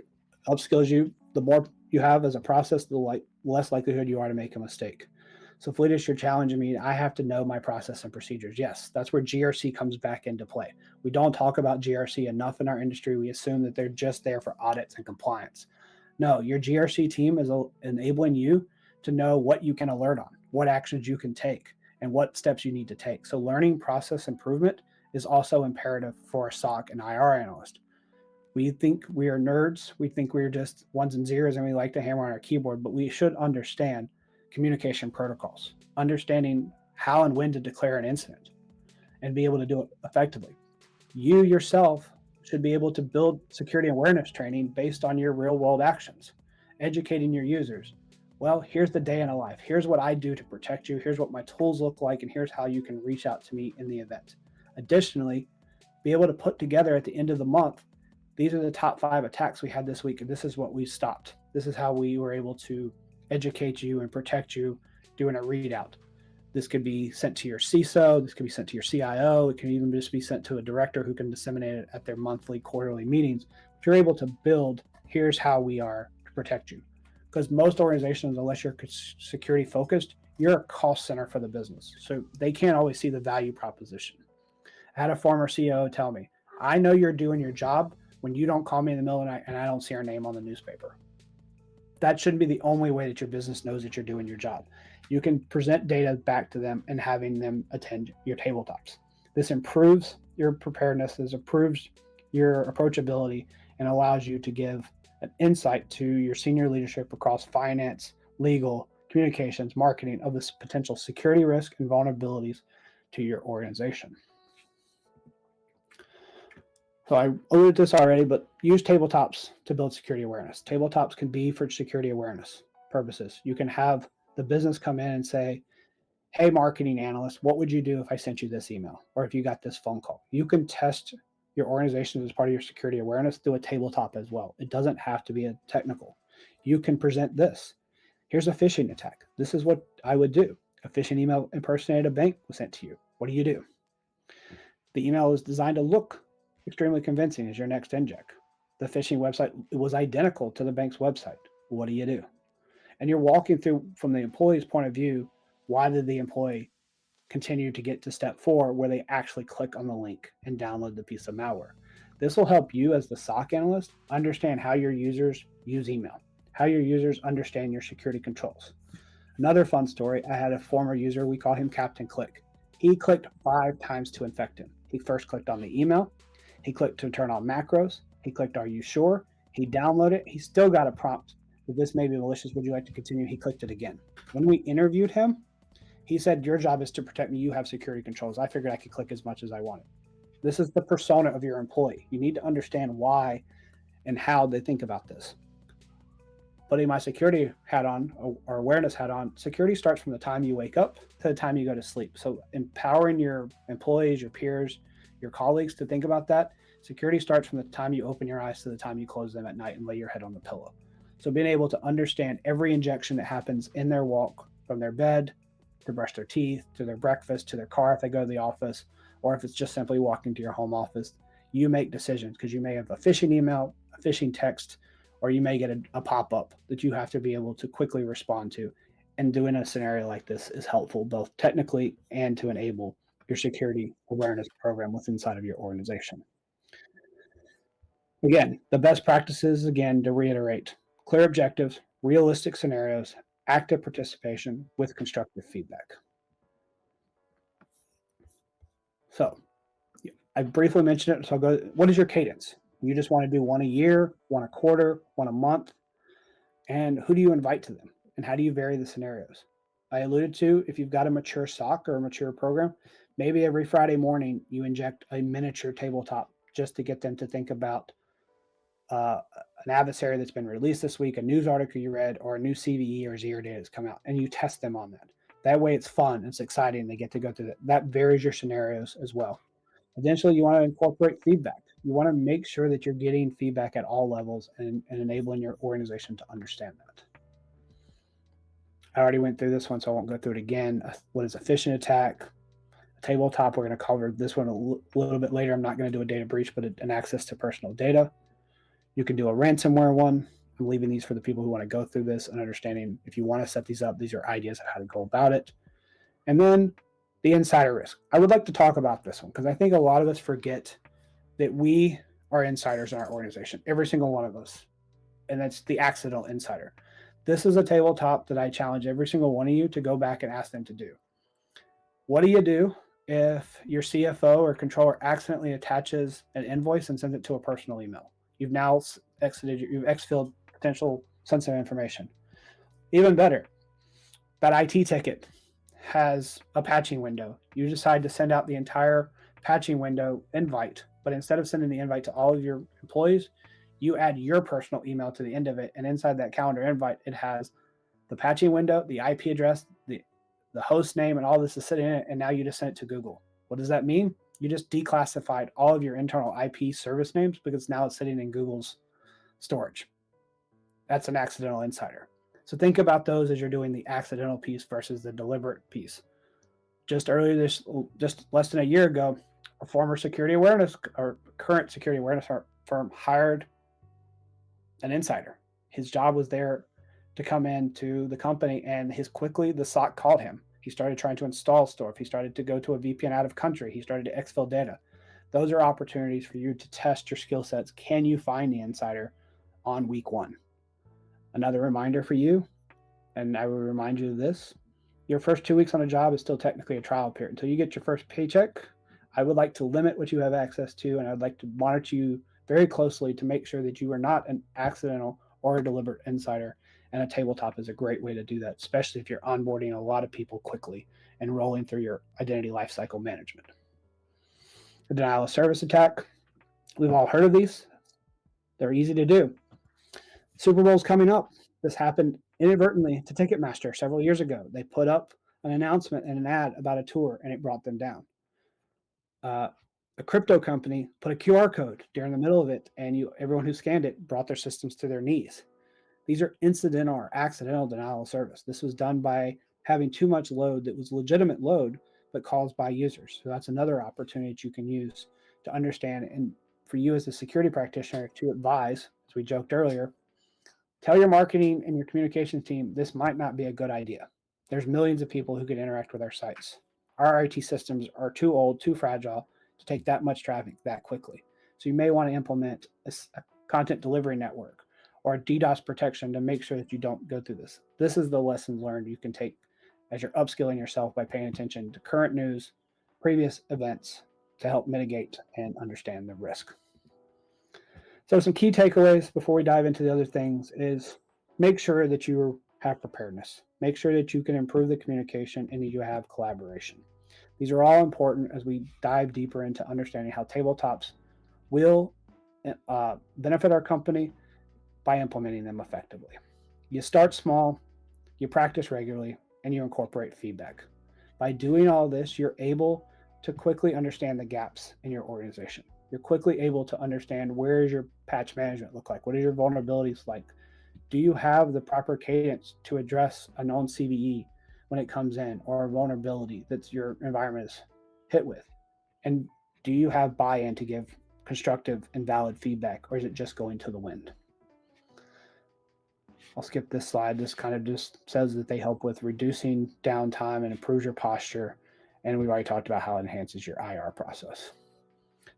upskills you. The more you have as a process, the less likelihood you are to make a mistake. So Fletus, you're challenging me. I have to know my process and procedures. Yes, that's where GRC comes back into play. We don't talk about GRC enough in our industry. We assume that they're just there for audits and compliance. No, your GRC team is enabling you to know what you can alert on, what actions you can take, and what steps you need to take. So learning process improvement is also imperative for a SOC and IR analyst. We think we are nerds. We think we're just ones and zeros and we like to hammer on our keyboard, but we should understand communication protocols, understanding how and when to declare an incident and be able to do it effectively. You yourself should be able to build security awareness training based on your real world actions, educating your users. Well, here's the day in a life. Here's what I do to protect you. Here's what my tools look like, and here's how you can reach out to me in the event. Additionally, be able to put together at the end of the month, these are the top 5 attacks we had this week, and this is what we stopped. This is how we were able to educate you and protect you doing a readout. This could be sent to your CISO. This could be sent to your CIO. It can even just be sent to a director who can disseminate it at their monthly, quarterly meetings. If you're able to build, here's how we are to protect you. Because most organizations, unless you're security focused, you're a cost center for the business. So they can't always see the value proposition. I had a former CEO tell me, I know you're doing your job when you don't call me in the middle of the night and I don't see our name on the newspaper. That shouldn't be the only way that your business knows that you're doing your job. You can present data back to them and having them attend your tabletops. This improves your preparedness, this improves your approachability, and allows you to give an insight to your senior leadership across finance, legal, communications, marketing of this potential security risk and vulnerabilities to your organization. So I alluded to this already, but use tabletops to build security awareness. Tabletops can be for security awareness purposes. You can have the business come in and say, Hey, marketing analyst, what would you do if I sent you this email or if you got this phone call? You can test your organization as part of your security awareness through a tabletop as well. It doesn't have to be a technical. You can present this. Here's a phishing attack. This is what I would do. A phishing email impersonated a bank was sent to you. What do you do? The email is designed to look extremely convincing as your next inject. The phishing website was identical to the bank's website. What do you do? And you're walking through from the employee's point of view, why did the employee continue to get to step 4 where they actually click on the link and download the piece of malware? This will help you as the SOC analyst understand how your users use email, how your users understand your security controls. Another fun story, I had a former user, we call him Captain Click. He clicked 5 times to infect him. He first clicked on the email, he clicked to turn on macros, he clicked are you sure, he downloaded it, he still got a prompt that this may be malicious, would you like to continue? He clicked it again. When we interviewed him, he said, your job is to protect me, you have security controls. I figured I could click as much as I wanted. This is the persona of your employee. You need to understand why and how they think about this. Putting my security hat on or awareness hat on, security starts from the time you wake up to the time you go to sleep. So empowering your employees, your peers, your colleagues to think about that, security starts from the time you open your eyes to the time you close them at night and lay your head on the pillow. So being able to understand every injection that happens in their walk from their bed to brush their teeth, to their breakfast, to their car if they go to the office, or if it's just simply walking to your home office, you make decisions because you may have a phishing email, a phishing text, or you may get a pop-up that you have to be able to quickly respond to. And doing a scenario like this is helpful both technically and to enable your security awareness program within inside of your organization. Again, the best practices, again, to reiterate, clear objectives, realistic scenarios, active participation with constructive feedback. So I briefly mentioned it, so I'll go, what is your cadence? You just want to do one a year, one a quarter, one a month, and who do you invite to them? And how do you vary the scenarios? I alluded to, if you've got a mature SOC or a mature program, maybe every Friday morning you inject a miniature tabletop just to get them to think about an adversary that's been released this week, a news article you read, or a new CVE or zero data that's come out, and you test them on that. That way it's fun, it's exciting, they get to go through that. That varies your scenarios as well. Eventually, you want to incorporate feedback. You want to make sure that you're getting feedback at all levels and enabling your organization to understand that. I already went through this one, so I won't go through it again. What is a phishing attack? A tabletop, we're going to cover this one a little bit later. I'm not going to do a data breach, but an access to personal data. You can do a ransomware one. I'm leaving these for the people who want to go through this and understanding if you want to set these up, these are ideas of how to go about it. And then the insider risk. I would like to talk about this one because I think a lot of us forget that we are insiders in our organization, every single one of us. And that's the accidental insider. This is a tabletop that I challenge every single one of you to go back and ask them to do. What do you do if your CFO or controller accidentally attaches an invoice and sends it to a personal email? You've now you've exfilled potential sensitive information. Even better, that IT ticket has a patching window. You decide to send out the entire patching window invite, but instead of sending the invite to all of your employees, you add your personal email to the end of it, and inside that calendar invite, it has the patching window, the IP address, the host name, and all this is sitting in it, and now you just send it to Google. What does that mean? You just declassified all of your internal IP service names because now it's sitting in Google's storage. That's an accidental insider. So think about those as you're doing the accidental piece versus the deliberate piece. Just less than a year ago, a former security awareness or current security awareness firm hired an insider. His job was there to come into the company, and the SOC called him. He started trying to install stuff. He started to go to a VPN out of country. He started to exfil data. Those are opportunities for you to test your skill sets. Can you find the insider on week 1? Another reminder for you, and I will remind you of this, your first 2 weeks on a job is still technically a trial period. Until you get your first paycheck, I would like to limit what you have access to, and I'd like to monitor you very closely to make sure that you are not an accidental or a deliberate insider. And a tabletop is a great way to do that, especially if you're onboarding a lot of people quickly and rolling through your identity lifecycle management. The denial of service attack. We've all heard of these. They're easy to do. Super Bowl's coming up. This happened inadvertently to Ticketmaster several years ago. They put up an announcement and an ad about a tour, and it brought them down. A crypto company put a QR code during the middle of it, and everyone who scanned it brought their systems to their knees. These are incidental or accidental denial of service. This was done by having too much load that was legitimate load, but caused by users. So that's another opportunity that you can use to understand. And for you as a security practitioner to advise, as we joked earlier, tell your marketing and your communications team, this might not be a good idea. There's millions of people who could interact with our sites. Our IT systems are too old, too fragile to take that much traffic that quickly. So you may want to implement a content delivery network or a DDoS protection to make sure that you don't go through this. This is the lessons learned you can take as you're upskilling yourself by paying attention to current news, previous events to help mitigate and understand the risk. So some key takeaways before we dive into the other things is make sure that you have preparedness. Make sure that you can improve the communication and that you have collaboration. These are all important as we dive deeper into understanding how tabletops will benefit our company by implementing them effectively. You start small, you practice regularly, and you incorporate feedback. By doing all this, you're able to quickly understand the gaps in your organization. You're quickly able to understand where does your patch management look like? What is your vulnerabilities like? Do you have the proper cadence to address a known CVE when it comes in or a vulnerability that your environment is hit with? And do you have buy-in to give constructive and valid feedback, or is it just going to the wind? I'll skip this slide. This kind of just says that they help with reducing downtime and improves your posture. And we've already talked about how it enhances your IR process.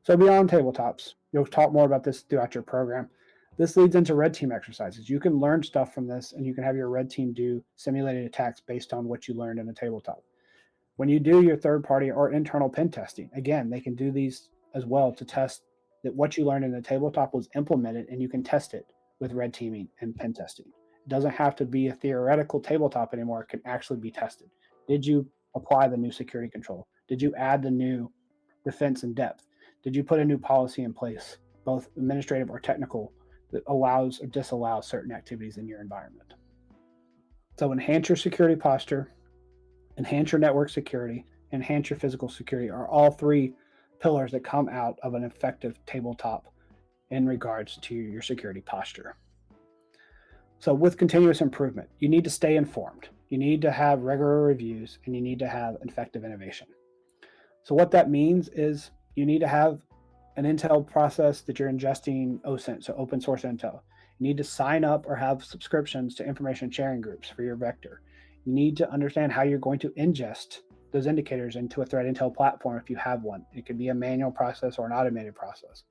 So beyond tabletops, you'll talk more about this throughout your program. This leads into red team exercises. You can learn stuff from this, and you can have your red team do simulated attacks based on what you learned in a tabletop. When you do your third-party or internal pen testing, again, they can do these as well to test that what you learned in the tabletop was implemented, and you can test it with red teaming and pen testing. It doesn't have to be a theoretical tabletop anymore. It can actually be tested. Did you apply the new security control? Did you add the new defense and depth? Did you put a new policy in place, both administrative or technical, that allows or disallows certain activities in your environment? So enhance your security posture, enhance your network security, enhance your physical security are all three pillars that come out of an effective tabletop in regards to your security posture. So with continuous improvement, you need to stay informed. You need to have regular reviews, and you need to have effective innovation. So what that means is you need to have an intel process that you're ingesting OSINT, so open source intel. You need to sign up or have subscriptions to information sharing groups for your vector. You need to understand how you're going to ingest those indicators into a threat intel platform if you have one. It could be a manual process or an automated process.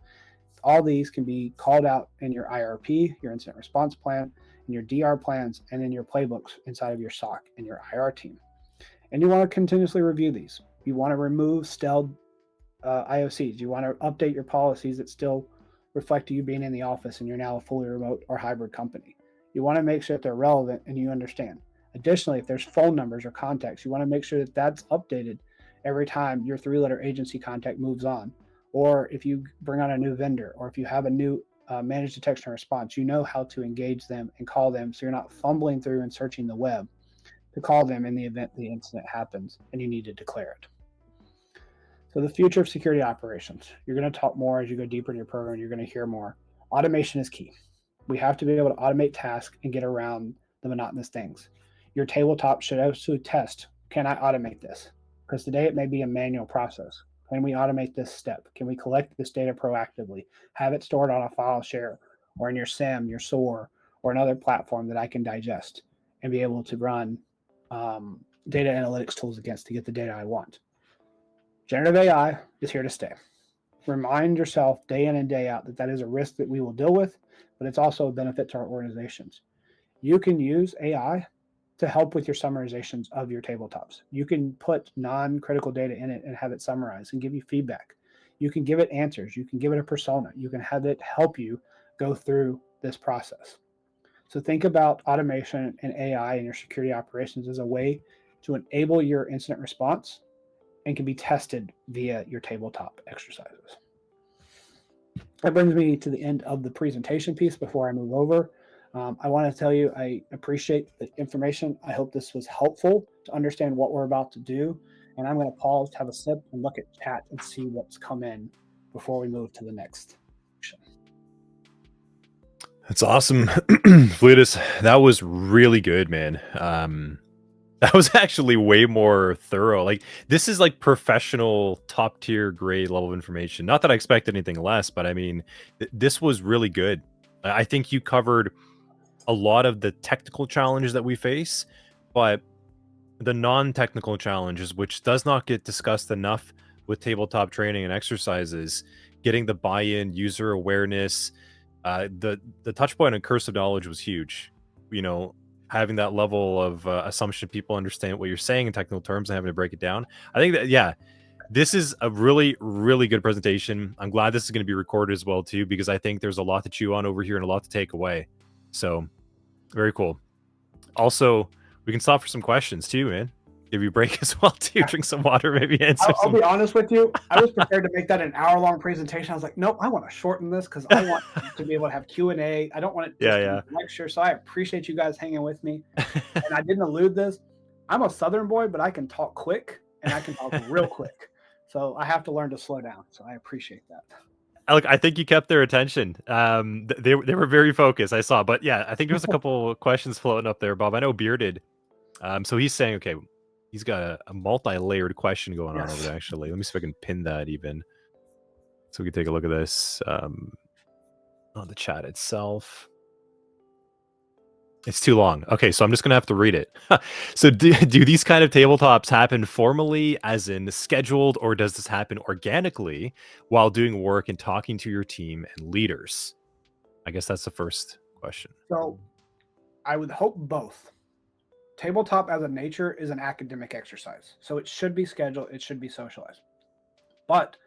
All these can be called out in your IRP, your incident response plan, in your DR plans, and in your playbooks inside of your SOC and your IR team. And you want to continuously review these. You want to remove stale IOCs. You want to update your policies that still reflect you being in the office and you're now a fully remote or hybrid company. You want to make sure that they're relevant and you understand. Additionally, if there's phone numbers or contacts, you want to make sure that that's updated every time your three-letter agency contact moves on, or if you bring on a new vendor, or if you have a new managed detection and response, you know how to engage them and call them so you're not fumbling through and searching the web to call them in the event the incident happens and you need to declare it. So the future of security operations. You're going to talk more as you go deeper in your program. You're going to hear more. Automation is key. We have to be able to automate tasks and get around the monotonous things. Your tabletop should also test, can I automate this? Because today it may be a manual process. Can we automate this step? Can we collect this data proactively? Have it stored on a file share or in your SIM, your SOAR, or another platform that I can digest and be able to run data analytics tools against to get the data I want. Generative AI is here to stay. Remind yourself day in and day out that that is a risk that we will deal with, but it's also a benefit to our organizations. You can use AI to help with your summarizations of your tabletops. You can put non-critical data in it and have it summarized and give you feedback. You can give it answers. You can give it a persona. You can have it help you go through this process. So think about automation and AI in your security operations as a way to enable your incident response and can be tested via your tabletop exercises. That brings me to the end of the presentation piece before I move over. I want to tell you I appreciate the information. I hope this was helpful to to understand what we're about to do. And I'm going to pause, have a sip, and look at chat and see what's come in before we move to the next section. That's awesome. Fletus, that was really good, man. That was actually way more thorough. Like, this is like professional, top tier, grade level of information. Not that I expect anything less, but I mean, this was really good. I think you covered a lot of the technical challenges that we face, but the non-technical challenges, which does not get discussed enough with tabletop training and exercises, getting the buy-in, user awareness, the touch point on cursive knowledge was huge. You know, having that level of assumption people understand what you're saying in technical terms and having to break it down. I think that, yeah, this is a really, really good presentation. I'm glad this is going to be recorded as well, too, because I think there's a lot to chew on over here and a lot to take away. So, very cool. Also, we can stop for some questions, too, man. Give you a break as well, too. Drink some water, maybe answer I'll be honest with you. I was prepared to make that an hour-long presentation. I was like, nope, I want to shorten this because I want to be able to have Q&A. I don't want it just to be a lecture. So I appreciate you guys hanging with me. And I didn't allude this. I'm a Southern boy, but I can talk quick and I can talk real quick. So I have to learn to slow down. So I appreciate that. Look, I think you kept their attention. They were very focused, I saw. But yeah, I think there was a couple questions floating up there, Bob. I know Bearded. So he's saying, okay, he's got a multi-layered question going on over there, actually. Let me see if I can pin that even. So we can take a look at this on the chat itself. It's too long. Okay, so I'm just going to have to read it. So do these kind of tabletops happen formally, as in scheduled, or does this happen organically while doing work and talking to your team and leaders? I guess that's the first question. So I would hope both. Tabletop as a nature is an academic exercise. So it should be scheduled, it should be socialized. But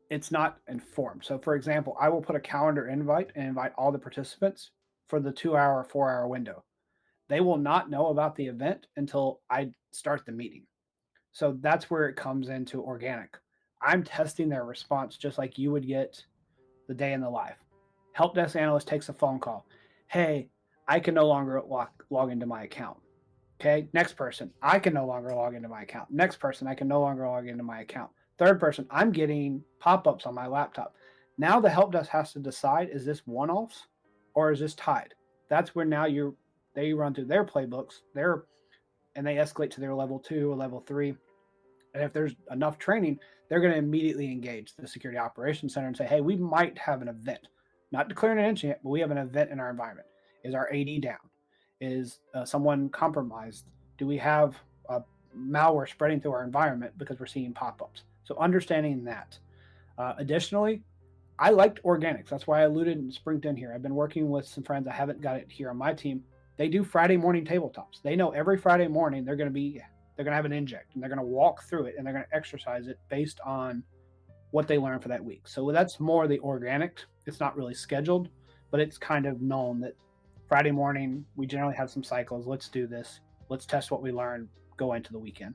it's not informed. So for example, I will put a calendar invite and invite all the participants for the 2-hour, 4-hour window. They will not know about the event until I start the meeting. So that's where it comes into organic. I'm testing their response just like you would get the day in the life. Help desk analyst takes a phone call. Hey, I can no longer log into my account. Okay, next person, I can no longer log into my account. Next person, I can no longer log into my account. Third person, I'm getting pop-ups on my laptop. Now the help desk has to decide, is this one-offs or is this tied? That's where now they run through their playbooks, and they escalate to their level 2 or level 3. And if there's enough training, they're going to immediately engage the security operations center and say, hey, we might have an event. Not declaring an incident yet, but we have an event in our environment. Is our AD down? Is someone compromised? Do we have malware spreading through our environment because we're seeing pop-ups? So understanding that. Additionally, I liked organics. That's why I alluded and sprinkled in here. I've been working with some friends. I haven't got it here on my team. They do Friday morning tabletops. They know every Friday morning they're going to have an inject, and they're going to walk through it, and they're going to exercise it based on what they learned for that week. So that's more the organic. It's not really scheduled, but it's kind of known that Friday morning, we generally have some cycles. Let's do this. Let's test what we learned, go into the weekend.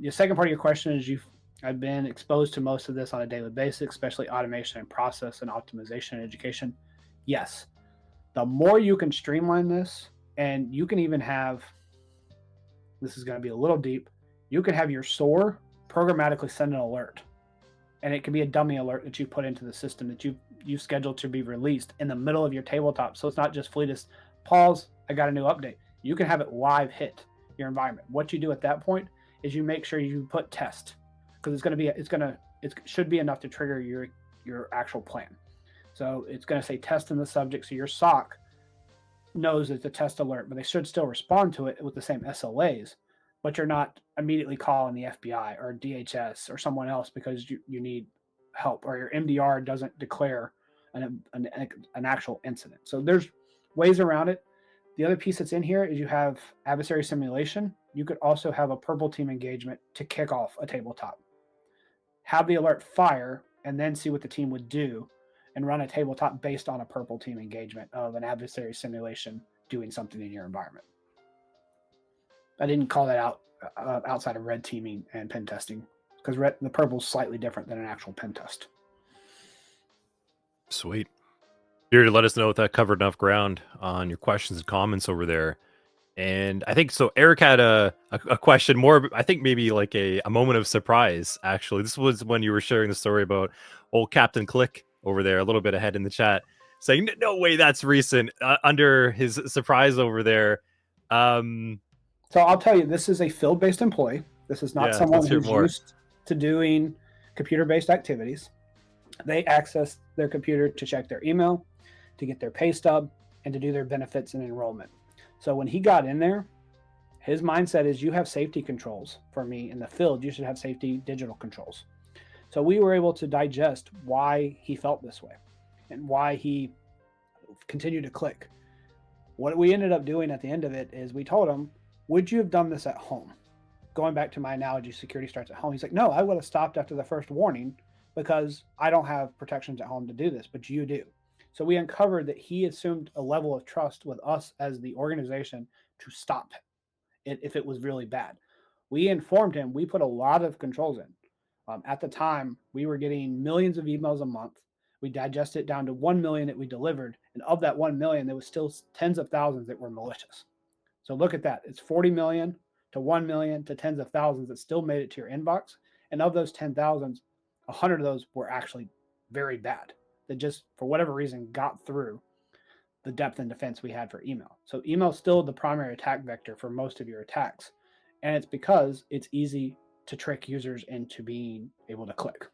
The second part of your question is I've been exposed to most of this on a daily basis, especially automation and process and optimization and education. Yes. The more you can streamline this, and you can even have, this is going to be a little deep, you can have your SOAR programmatically send an alert. And it can be a dummy alert that you put into the system that you scheduled to be released in the middle of your tabletop. So it's not just Fletus, pause, I got a new update. You can have it live hit your environment. What you do at that point is you make sure you put test, because it should be enough to trigger your actual plan. So it's going to say test in the subject. So your SOC knows it's a test alert, but they should still respond to it with the same SLAs. But you're not immediately calling the FBI or DHS or someone else because you need help, or your MDR doesn't declare an actual incident. So there's ways around it. The other piece that's in here is you have adversary simulation. You could also have a purple team engagement to kick off a tabletop. Have the alert fire and then see what the team would do and run a tabletop based on a purple team engagement of an adversary simulation doing something in your environment. I didn't call that out outside of red teaming and pen testing, because the purple is slightly different than an actual pen test. Sweet. Here to let us know if that covered enough ground on your questions and comments over there. And I think so. Eric had a question more. I think maybe like a moment of surprise. Actually, this was when you were sharing the story about old Captain Click over there, a little bit ahead in the chat, saying, "No way, that's recent." Under his surprise over there. So I'll tell you, this is a field-based employee. This is not Yeah, someone let's hear who's more. used to doing computer-based activities. They access their computer to check their email, to get their pay stub, and to do their benefits and enrollment. So when he got in there, his mindset is, you have safety controls for me in the field. You should have safety digital controls. So we were able to digest why he felt this way and why he continued to click. What we ended up doing at the end of it is we told him, would you have done this at home? Going back to my analogy, security starts at home. He's like, no, I would have stopped after the first warning because I don't have protections at home to do this, but you do. So we uncovered that he assumed a level of trust with us as the organization to stop it if it was really bad. We informed him, we put a lot of controls in. At the time, we were getting millions of emails a month. We digested it down to 1 million that we delivered. And of that 1 million, there was still tens of thousands that were malicious. So look at that. It's 40 million to 1 million to tens of thousands that still made it to your inbox. And of those 10,000, 100 of those were actually very bad, that just for whatever reason got through the depth and defense we had for email. So email is still the primary attack vector for most of your attacks. And it's because it's easy to trick users into being able to click.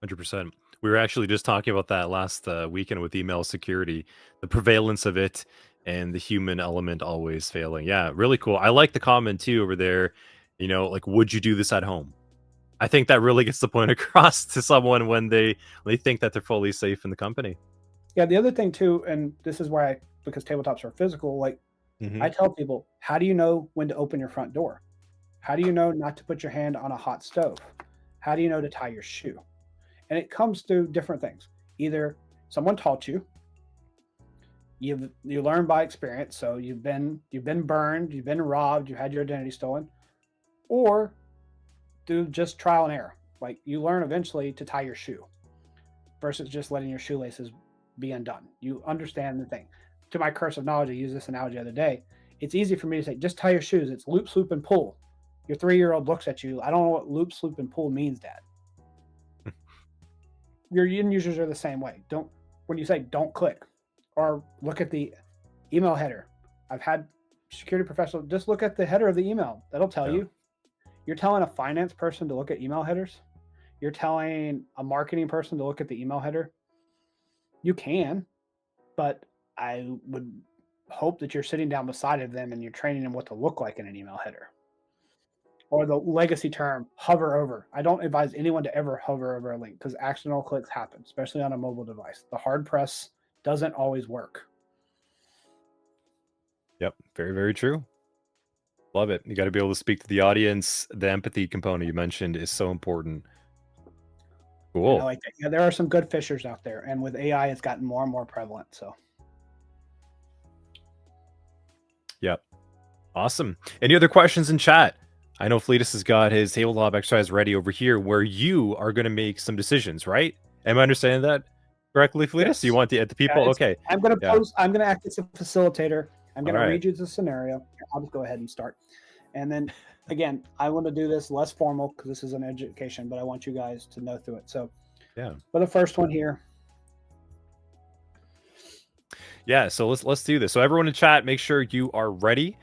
100%. We were actually just talking about that last weekend with email security, the prevalence of it and the human element always failing. Yeah, really cool. I like the comment too over there, like, would you do this at home? I think that really gets the point across to someone when they think that they're fully safe in the company. Yeah, the other thing too, and this is why, because tabletops are physical, like I tell people, how do you know when to open your front door? How do you know not to put your hand on a hot stove? How do you know to tie your shoe? And it comes through different things. Either someone taught you, you learn by experience, so you've been burned, you've been robbed, you had your identity stolen, or through just trial and error. Like you learn eventually to tie your shoe versus just letting your shoelaces be undone. You understand the thing. To my curse of knowledge, I used this analogy the other day. It's easy for me to say, just tie your shoes. It's loop, swoop, and pull. Your 3-year-old looks at you. I don't know what loop, swoop, and pull means, Dad. Your end users are the same way. When you say don't click, or look at the email header. I've had security professionals just look at the header of the email. That'll tell you. You're telling a finance person to look at email headers. You're telling a marketing person to look at the email header. You can, but I would hope that you're sitting down beside of them and you're training them what to look like in an email header. Or the legacy term, hover over. I don't advise anyone to ever hover over a link because accidental clicks happen, especially on a mobile device. The hard press doesn't always work. Yep, very, very true. Love it. You got to be able to speak to the audience. The empathy component you mentioned is so important. Cool. Like that. Yeah, there are some good fishers out there, and with AI, it's gotten more and more prevalent. So, yep, awesome. Any other questions in chat? I know Fletus has got his tabletop exercise ready over here, where you are going to make some decisions, right? Am I understanding that correctly, Fletus? yes. You want the people? Okay. I'm going to post. I'm going to act as a facilitator. I'm going to read you the scenario. I'll just go ahead and start. And then again, I want to do this less formal because this is an education, but I want you guys to know through it. So yeah, for the first one here. Yeah, so let's do this. So everyone in chat, make sure you are ready.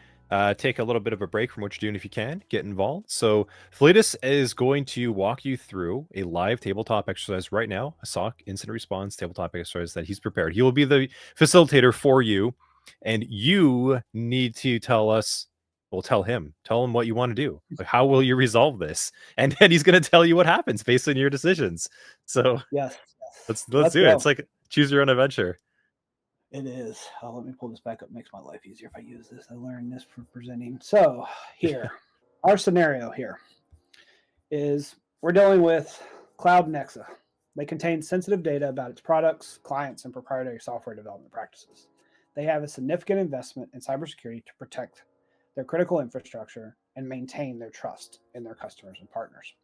Take a little bit of a break from what you're doing if you can. Get involved. So Fletus is going to walk you through a live tabletop exercise right now, a SOC incident response tabletop exercise that he's prepared. He will be the facilitator for you, and you need to tell him what you want to do. Like, how will you resolve this? And then he's going to tell you what happens based on your decisions. So yes, let's do it. It's like choose your own adventure. It is. Let me pull this back up. Makes my life easier if I use this. I learned this for presenting. So here, our scenario here is we're dealing with Cloud Nexa. They contain sensitive data about its products, clients, and proprietary software development practices. They have a significant investment in cybersecurity to protect their critical infrastructure and maintain their trust in their customers and partners.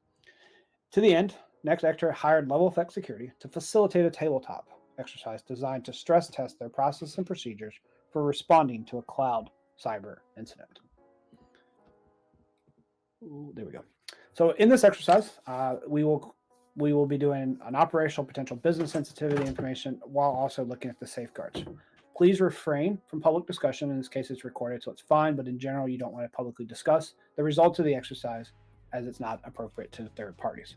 To the end, NextEctor hired Level Effect Security to facilitate a tabletop exercise designed to stress test their process and procedures for responding to a cloud cyber incident. Ooh, there we go. So in this exercise, we will be doing an operational potential business sensitivity information while also looking at the safeguards. Please refrain from public discussion. In this case, it's recorded, so it's fine, but in general, you don't want to publicly discuss the results of the exercise as it's not appropriate to third parties.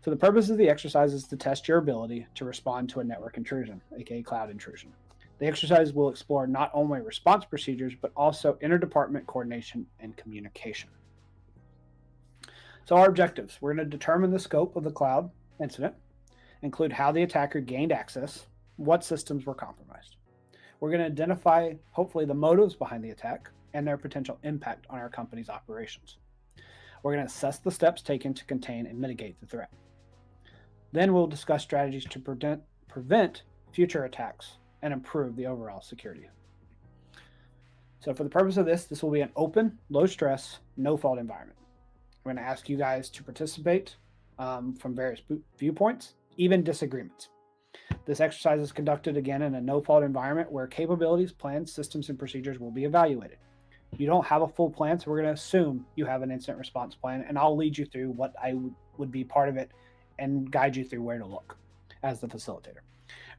So the purpose of the exercise is to test your ability to respond to a network intrusion, aka cloud intrusion. The exercise will explore not only response procedures, but also interdepartment coordination and communication. So our objectives, we're going to determine the scope of the cloud incident, include how the attacker gained access, what systems were compromised. We're going to identify, hopefully, the motives behind the attack and their potential impact on our company's operations. We're going to assess the steps taken to contain and mitigate the threat. Then we'll discuss strategies to prevent future attacks and improve the overall security. So for the purpose of this will be an open, low-stress, no-fault environment. We're going to ask you guys to participate from various viewpoints, even disagreements. This exercise is conducted again in a no-fault environment where capabilities, plans, systems, and procedures will be evaluated. You don't have a full plan, so we're going to assume you have an incident response plan, and I'll lead you through what I would be part of it and guide you through where to look as the facilitator.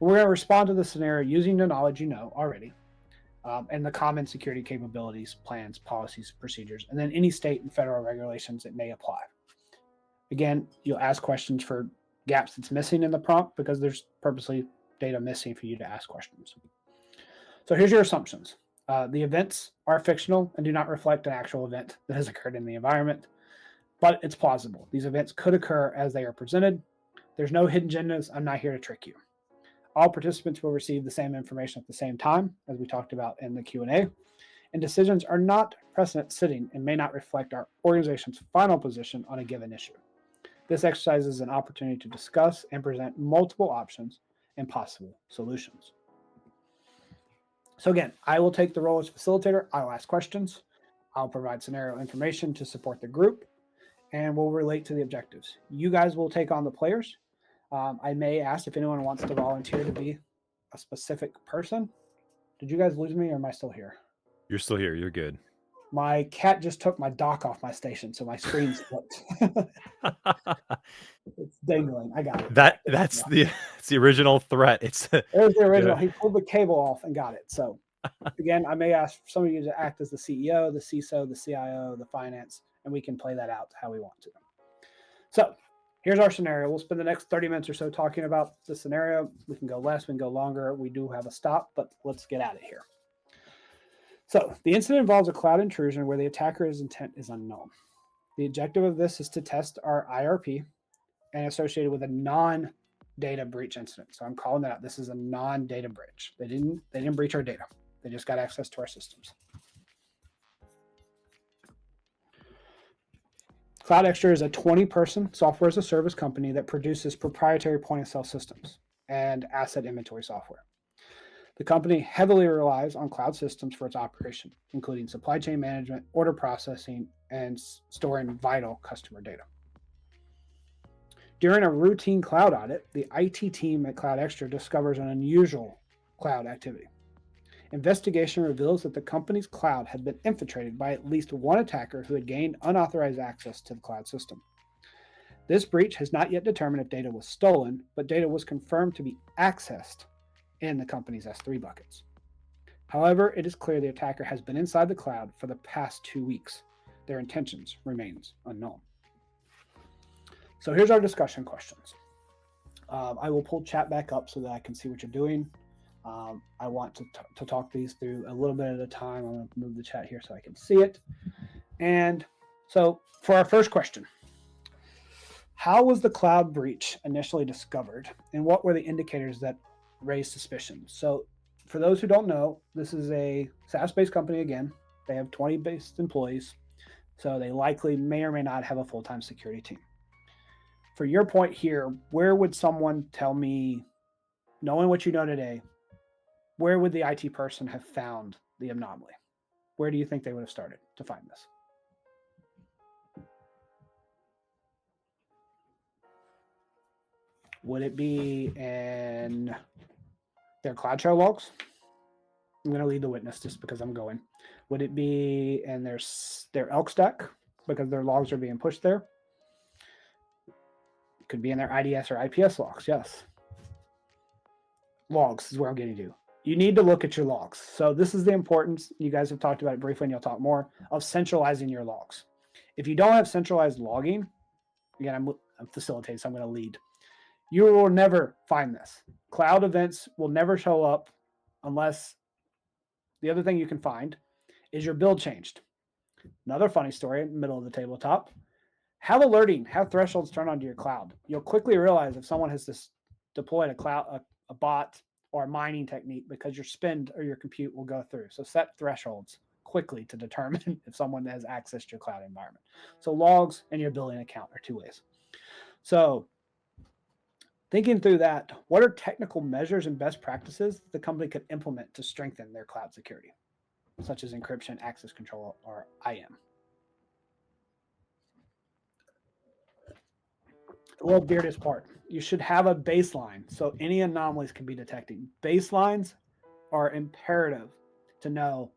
And we're going to respond to the scenario using the knowledge you know already, and the common security capabilities, plans, policies, procedures, and then any state and federal regulations that may apply. Again, you'll ask questions for gaps that's missing in the prompt because there's purposely data missing for you to ask questions. So here's your assumptions. The events are fictional and do not reflect an actual event that has occurred in the environment, but it's plausible. These events could occur as they are presented. There's no hidden agendas. I'm not here to trick you. All participants will receive the same information at the same time, as we talked about in the Q&A, and decisions are not precedent sitting and may not reflect our organization's final position on a given issue. This exercise is an opportunity to discuss and present multiple options and possible solutions. So again, I will take the role as facilitator. I'll ask questions. I'll provide scenario information to support the group, and we'll relate to the objectives. You guys will take on the players. I may ask if anyone wants to volunteer to be a specific person. Did you guys lose me, or am I still here? You're still here. You're good. My cat just took my dock off my station, so my screen slipped. It's dangling. I got it. That's the original threat. There's the original. He pulled the cable off and got it. So again, I may ask some of you to act as the CEO, the CISO, the CIO, the finance, and we can play that out how we want to. So here's our scenario. We'll spend the next 30 minutes or so talking about the scenario. We can go less, we can go longer. We do have a stop, but let's get at it here. So the incident involves a cloud intrusion where the attacker's intent is unknown. The objective of this is to test our IRP and associated with a non-data breach incident. So I'm calling that out. This is a non-data breach. They didn't breach our data. They just got access to our systems. CloudExtra is a 20-person software as a service company that produces proprietary point-of-sale systems and asset inventory software. The company heavily relies on cloud systems for its operation, including supply chain management, order processing, and storing vital customer data. During a routine cloud audit, the IT team at CloudExtra discovers an unusual cloud activity. Investigation reveals that the company's cloud had been infiltrated by at least one attacker who had gained unauthorized access to the cloud system. This breach has not yet determined if data was stolen, but data was confirmed to be accessed in the company's S3 buckets. However, it is clear the attacker has been inside the cloud for the past 2 weeks. Their intentions remains unknown. So here's our discussion questions. I will pull chat back up so that I can see what you're doing. I want to talk these through a little bit at a time. I'm going to move the chat here so I can see it. And so for our first question, how was the cloud breach initially discovered, and what were the indicators that raised suspicion? So for those who don't know, this is a SaaS-based company again. They have 20 based employees, so they likely may or may not have a full-time security team. For your point here, where would someone tell me, knowing what you know today, where would the IT person have found the anomaly? Where do you think they would have started to find this? Would it be in their CloudTrail logs? I'm going to lead the witness just because I'm going. Would it be in their elk stack because their logs are being pushed there? It could be in their IDS or IPS logs, yes. Logs is where I'm getting to. You need to look at your logs. So this is the importance, you guys have talked about it briefly and you'll talk more, of centralizing your logs. If you don't have centralized logging, again, I'm facilitating, so I'm going to lead. You will never find this. Cloud events will never show up unless the other thing you can find is your build changed. Another funny story in the middle of the tabletop. Have alerting, have thresholds turned onto your cloud. You'll quickly realize if someone has deployed a bot or a mining technique because your spend or your compute will go through. So set thresholds quickly to determine if someone has accessed your cloud environment. So logs and your billing account are two ways. So thinking through that, what are technical measures and best practices the company could implement to strengthen their cloud security, such as encryption, access control, or IAM? The little weirdest part. You should have a baseline so any anomalies can be detected. Baselines are imperative to know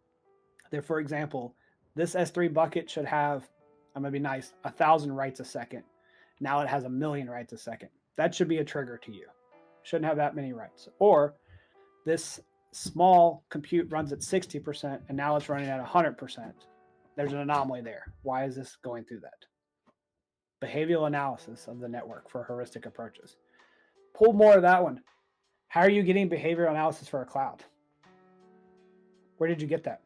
that, for example, this S3 bucket should have, I'm going to be nice, 1,000 writes a second. Now it has 1,000,000 writes a second. That should be a trigger to you. Shouldn't have that many writes. Or this small compute runs at 60% and now it's running at 100%. There's an anomaly there. Why is this going through that? Behavioral analysis of the network for heuristic approaches. Pull more of that one. How are you getting behavioral analysis for a cloud? Where did you get that?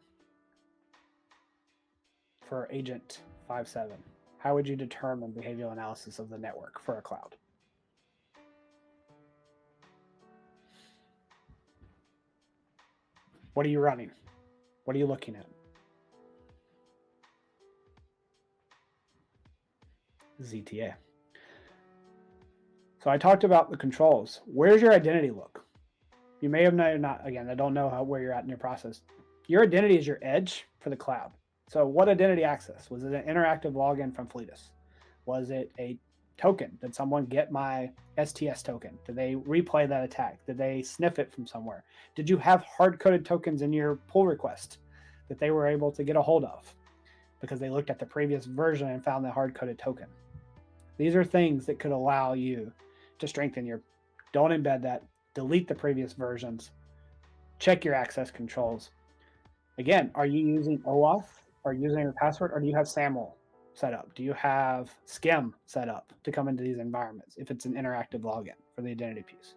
For Agent 5.7. How would you determine behavioral analysis of the network for a cloud? What are you running? What are you looking at? ZTA. So I talked about the controls. Where's your identity look? You may have not, again, I don't know where you're at in your process. Your identity is your edge for the cloud. So what identity access? Was it an interactive login from Fletus? Was it a token? Did someone get my STS token? Did they replay that attack? Did they sniff it from somewhere? Did you have hard-coded tokens in your pull request that they were able to get a hold of because they looked at the previous version and found the hard-coded token? These are things that could allow you to strengthen your, don't embed that, delete the previous versions, check your access controls. Again, are you using OAuth or using your password, or do you have SAML set up? Do you have SCIM set up to come into these environments if it's an interactive login for the identity piece?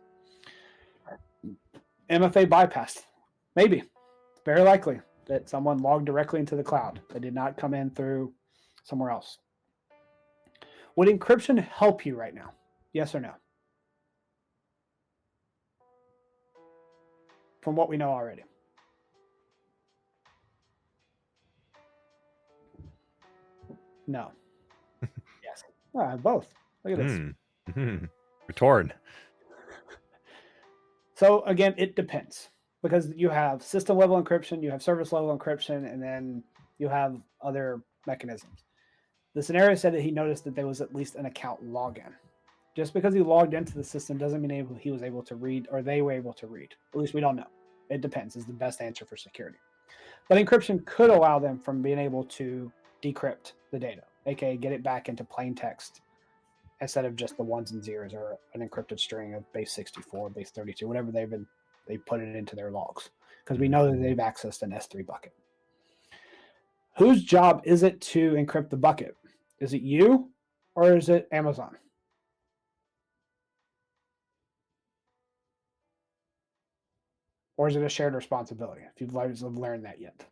MFA bypassed. Maybe. It's very likely that someone logged directly into the cloud. They did not come in through somewhere else. Would encryption help you right now? Yes or no? From what we know already. No. Yes. Both. Look at this. We're torn. So again, it depends because you have system level encryption, you have service level encryption, and then you have other mechanisms. The scenario said that he noticed that there was at least an account login. Just because he logged into the system doesn't mean he was able to read or they were able to read. At least we don't know. It depends is the best answer for security. But encryption could allow them from being able to decrypt the data, aka get it back into plain text instead of just the ones and zeros or an encrypted string of base 64, base 32, whatever they put it into their logs, because we know that they've accessed an S3 bucket. Whose job is it to encrypt the bucket? Is it you or is it Amazon? Or is it a shared responsibility, if you've learned that yet?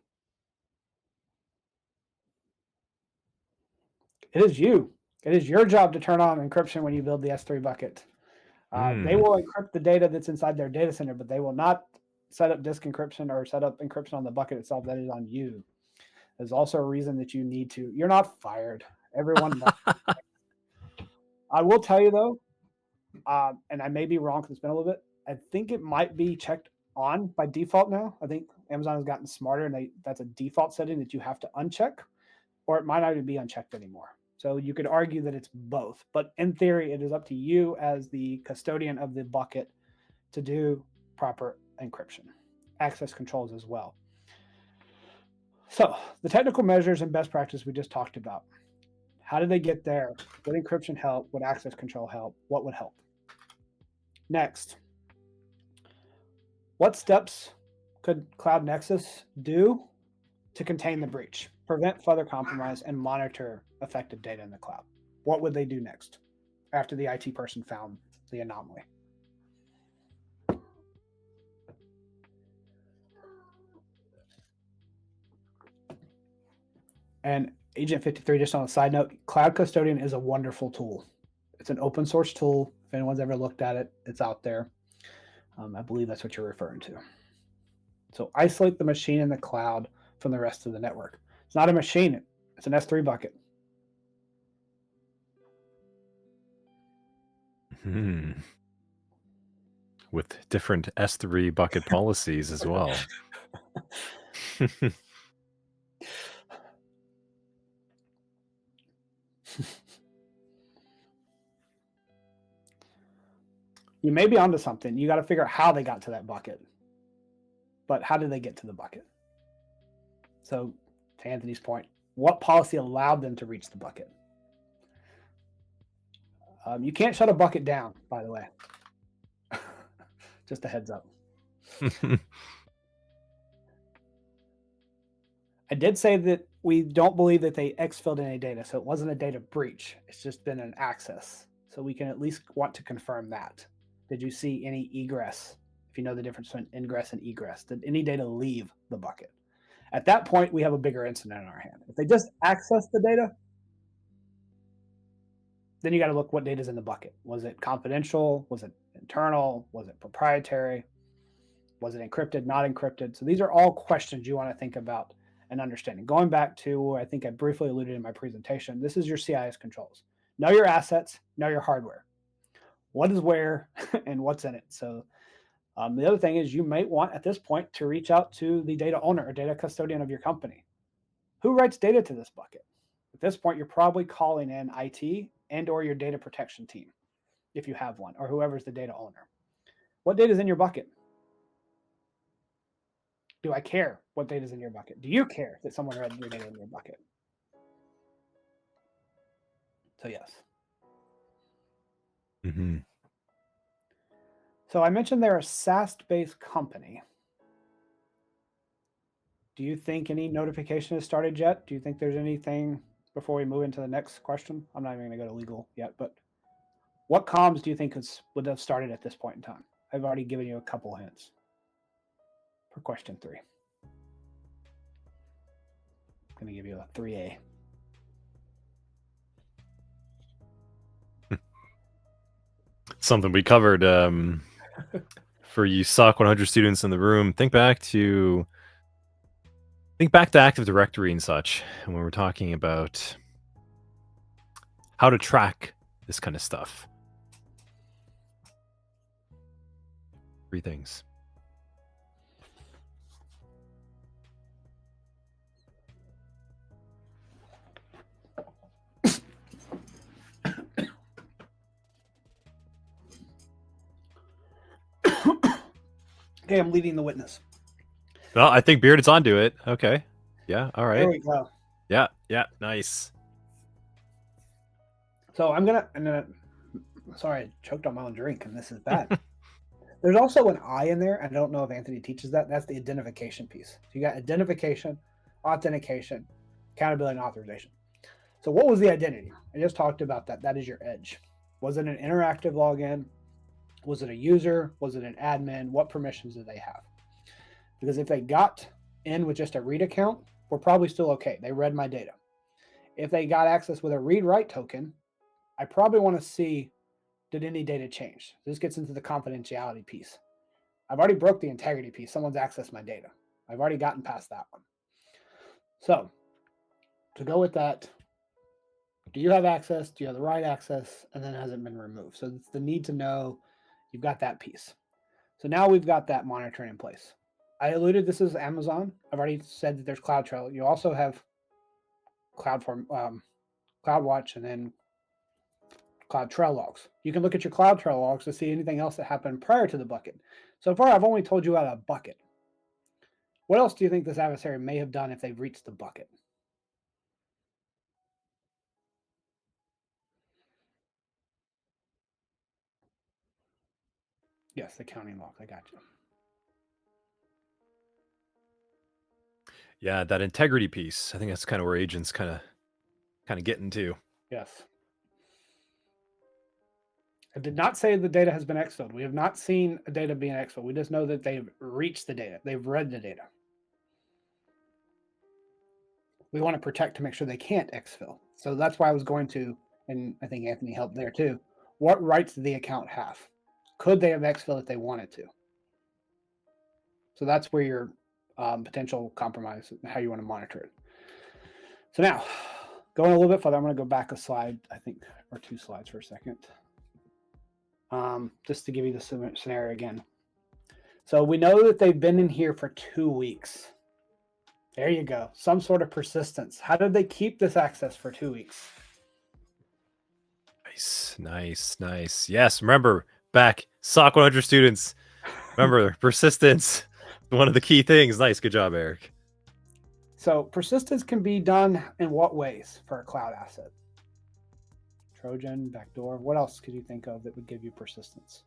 It is you. It is your job to turn on encryption when you build the S3 bucket. They will encrypt the data that's inside their data center, but they will not set up disk encryption or set up encryption on the bucket itself. That is on you. There's also a reason that you need to. You're not fired. Everyone. I will tell you though, and I may be wrong because it's been a little bit. I think it might be checked on by default now. I think Amazon has gotten smarter, and that's a default setting that you have to uncheck, or it might not even be unchecked anymore. So you could argue that it's both, but in theory, it is up to you as the custodian of the bucket to do proper encryption. access controls as well. So the technical measures and best practice we just talked about. How did they get there? Would encryption help? Would access control help? What would help? Next, what steps could Cloud Nexus do to contain the breach, prevent further compromise, and monitor affected data in the cloud? What would they do next after the IT person found the anomaly? And Agent 53, just on a side note, Cloud Custodian is a wonderful tool. It's an open source tool. If anyone's ever looked at it, it's out there. I believe that's what you're referring to. So isolate the machine in the cloud from the rest of the network. It's not a machine. It's an S3 bucket. With different S3 bucket policies as well. You may be onto something. You got to figure out how they got to that bucket. But how did they get to the bucket? So to Anthony's point, what policy allowed them to reach the bucket? You can't shut a bucket down, by the way. Just a heads up. I did say that we don't believe that they exfilled any data, so it wasn't a data breach. It's just been an access. So we can at least want to confirm that. Did you see any egress? If you know the difference between ingress and egress, did any data leave the bucket? At that point, we have a bigger incident in our hand. If they just access the data, then you got to look what data is in the bucket. Was it confidential? Was it internal? Was it proprietary? Was it encrypted, not encrypted? So these are all questions you want to think about and understanding. Going back to, I think I briefly alluded in my presentation, this is your CIS controls. Know your assets, know your hardware. What is where and what's in it. So the other thing is you might want at this point to reach out to the data owner or data custodian of your company. Who writes data to this bucket? At this point, you're probably calling in IT and or your data protection team, if you have one, or whoever's the data owner. What data is in your bucket? Do I care what data is in your bucket? Do you care that someone read your data in your bucket? So yes. Mm-hmm. So I mentioned they're a SaaS-based company. Do you think any notification has started yet? Do you think there's anything before we move into the next question? I'm not even going to go to legal yet, but what comms do you think would have started at this point in time? I've already given you a couple hints for question 3. I'm going to give you a 3A. Something we covered for you SOC 100 students in the room. Think back to Active Directory and such, and when we're talking about how to track this kind of stuff. 3 things. Okay, I'm leading the witness. Well, I think Bearded's onto it. Okay. Yeah, all right. There we go. Yeah, nice. So I'm gonna sorry, I choked on my own drink, and this is bad. There's also an I in there. I don't know if Anthony teaches that. That's the identification piece. So you got identification, authentication, accountability, and authorization. So what was the identity? I just talked about that. That is your edge. Was it an interactive login? Was it a user? Was it an admin? What permissions did they have? Because if they got in with just a read account, we're probably still okay. They read my data. If they got access with a read-write token, I probably want to see, did any data change? This gets into the confidentiality piece. I've already broke the integrity piece. Someone's accessed my data. I've already gotten past that one. So to go with that, do you have access? Do you have the right access? And then has it been removed? So it's the need to know. You've got that piece. So now we've got that monitoring in place. I alluded this is Amazon. I've already said that there's CloudTrail. You also have CloudWatch and then CloudTrail logs. You can look at your CloudTrail logs to see anything else that happened prior to the bucket. So far, I've only told you about a bucket. What else do you think this adversary may have done if they've reached the bucket? Yes, the counting log. I got you. Yeah, that integrity piece. I think that's kind of where agents kind of get into. Yes. I did not say the data has been exfilled. We have not seen a data being exfilled. We just know that they've reached the data. They've read the data. We want to protect to make sure they can't exfil. So that's why I was going to, and I think Anthony helped there too. What rights did the account have? Could they have exfilled if they wanted to? So that's where your potential compromise, how you want to monitor it. So now, going a little bit further, I'm going to go back a slide, I think, or 2 slides for a second. Just to give you the scenario again. So we know that they've been in here for 2 weeks. There you go. Some sort of persistence. How did they keep this access for 2 weeks? Nice. Yes, remember back SOC 100 students. Remember persistence. One of the key things. Nice, good job, Eric. So persistence can be done in what ways for a cloud asset? Trojan, backdoor. What else could you think of that would give you persistence?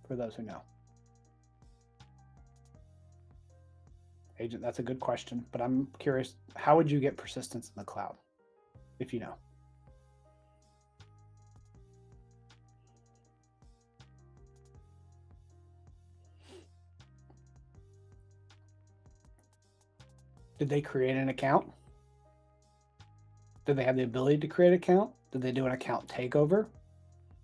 For those who know. Agent, that's a good question, but I'm curious, how would you get persistence in the cloud, if you know? Did they create an account? Did they have the ability to create an account? Did they do an account takeover?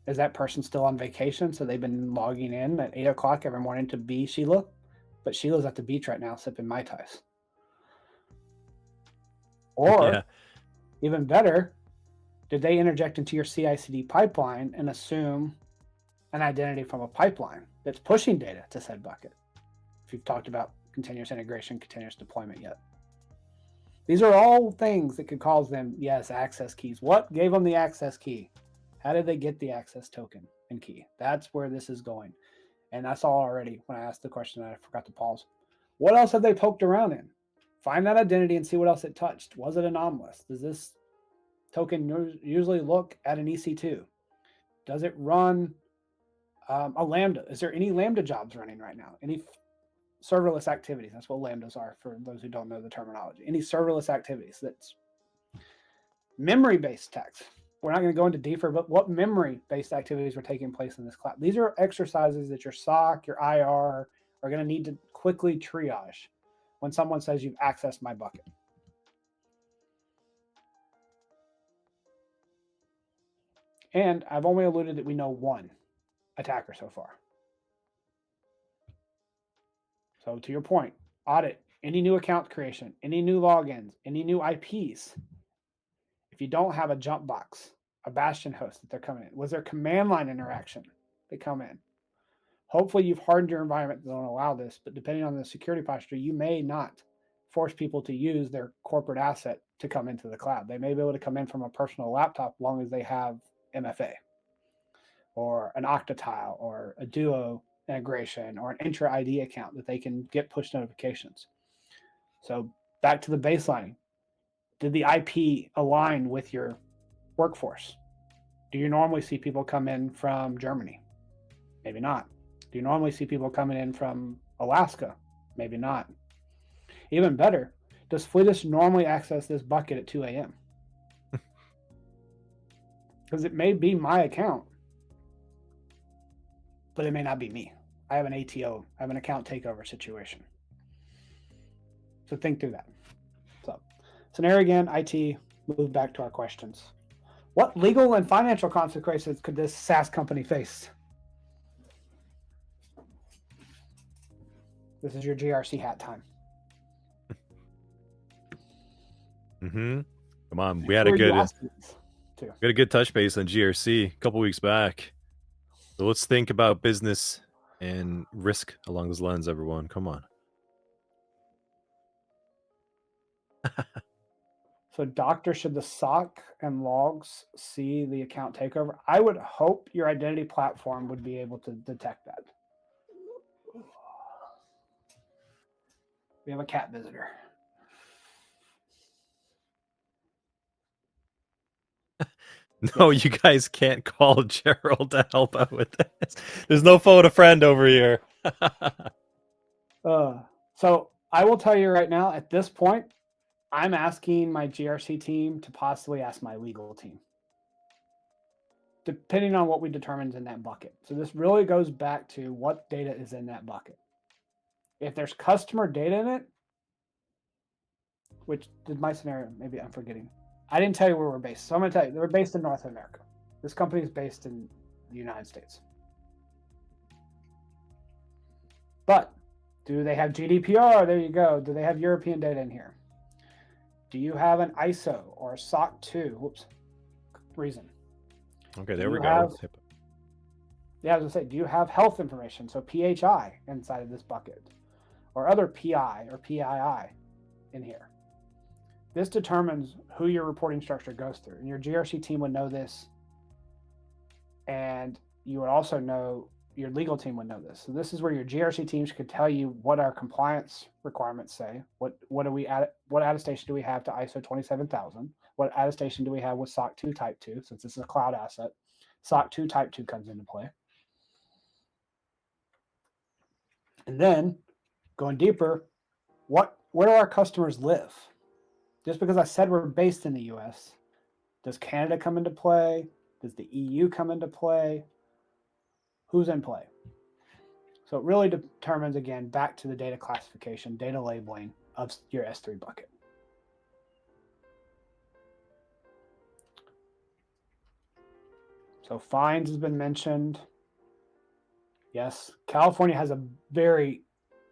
Is that person still on vacation? So they've been logging in at 8 o'clock every morning to be Sheila, but Sheila's at the beach right now sipping Mai Tais. Or even better, did they interject into your CICD pipeline and assume an identity from a pipeline that's pushing data to said bucket? If you've talked about continuous integration, continuous deployment yet. These are all things that could cause them, yes, access keys. What gave them the access key? How did they get the access token and key? That's where this is going. And I saw already when I asked the question, I forgot to pause. What else have they poked around in? Find that identity and see what else it touched. Was it anomalous? Does this token usually look at an EC2? Does it run a Lambda? Is there any Lambda jobs running right now? Any serverless activities? That's what Lambdas are for those who don't know the terminology. Any serverless activities that's memory-based attacks. We're not going to go into deeper, but what memory-based activities are taking place in this cloud? These are exercises that your SOC, your IR are going to need to quickly triage when someone says you've accessed my bucket. And I've only alluded that we know one attacker so far. So to your point, audit any new account creation, any new logins, any new IPs. If you don't have a jump box, a bastion host that they're coming in, was there command line interaction they come in? Hopefully you've hardened your environment to don't allow this, but depending on the security posture, you may not force people to use their corporate asset to come into the cloud. They may be able to come in from a personal laptop as long as they have MFA or an Octatile or a Duo integration or an Intra ID account that they can get push notifications. So back to the baseline. Did the IP align with your workforce? Do you normally see people come in from Germany? Maybe not. Do you normally see people coming in from Alaska? Maybe not. Even better, does Fletus normally access this bucket at 2 a.m.? Because it may be my account, but it may not be me. I have an ATO, I have an account takeover situation. So think through that. So, scenario again, IT, move back to our questions. What legal and financial consequences could this SaaS company face? This is your GRC hat time. Come on, we had a good touch base on GRC a couple weeks back. So let's think about business and risk along those lines, everyone. Come on. So, doctor, should the SOC and logs see the account takeover? I would hope your identity platform would be able to detect that. We have a cat visitor. No, you guys can't call Gerald to help out with this. There's no phone a friend over here. So I will tell you right now, at this point, I'm asking my GRC team to possibly ask my legal team, depending on what we determine in that bucket. So this really goes back to what data is in that bucket. If there's customer data in it, which did my scenario, maybe I'm forgetting. I didn't tell you where we're based. So I'm going to tell you, we're based in North America. This company is based in the United States. But do they have GDPR? There you go. Do they have European data in here? Do you have an ISO or a SOC 2? Whoops. Reason. Okay, there we go. Yeah, I was going to say, do you have health information? So PHI inside of this bucket, or other PI or PII in here. This determines who your reporting structure goes through. And your GRC team would know this. And you would also know, your legal team would know this. So this is where your GRC teams could tell you what our compliance requirements say. What attestation do we have to ISO 27000? What attestation do we have with SOC 2 Type 2? Since this is a cloud asset, SOC 2 Type 2 comes into play. And then going deeper, where do our customers live? Just because I said we're based in the US, does Canada come into play? Does the EU come into play? Who's in play? So it really determines, again, back to the data classification, data labeling of your S3 bucket. So fines has been mentioned. Yes, California has a very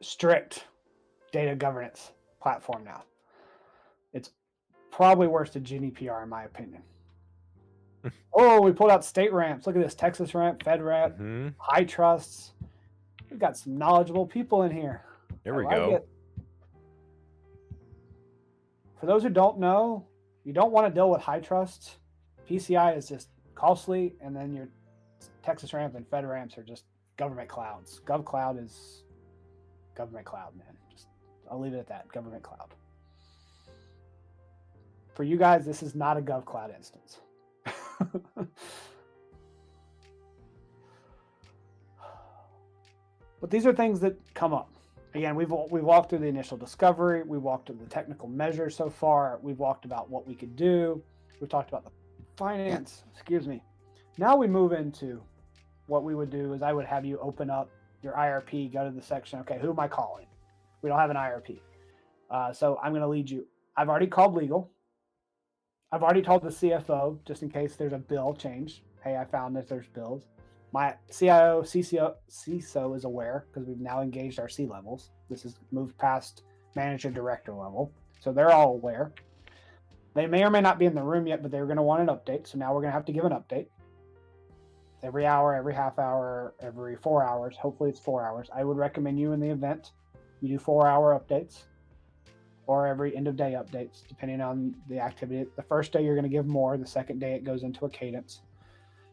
strict data governance platform now. It's probably worse than GDPR, in my opinion. Oh, we pulled out state ramps. Look at this: Texas ramp, Fed ramp, high trusts. We've got some knowledgeable people in here. There we go. For those who don't know, you don't want to deal with high trusts. PCI is just costly, and then your Texas ramp and Fed ramps are just government clouds. Gov cloud is government cloud, man. I'll leave it at that. Government cloud. For you guys, this is not a Gov cloud instance. But these are things that come up. Again, we've walked through the initial discovery. We walked through the technical measures so far. We've walked about what we could do. We've talked about the finance. Excuse me. Now we move into what we would do is I would have you open up your IRP, go to the section. Okay, who am I calling? We don't have an IRP. So I'm going to lead you. I've already called legal. I've already told the CFO, just in case there's a bill change. Hey, I found that there's bills. My CIO, CISO is aware because we've now engaged our C levels. This has moved past manager director level. So they're all aware. They may or may not be in the room yet, but they're going to want an update. So now we're going to have to give an update. Every hour, every half hour, every 4 hours. Hopefully it's 4 hours. I would recommend you in the event, you do 4-hour updates or every end of day updates, depending on the activity. The first day you're going to give more. The second day it goes into a cadence.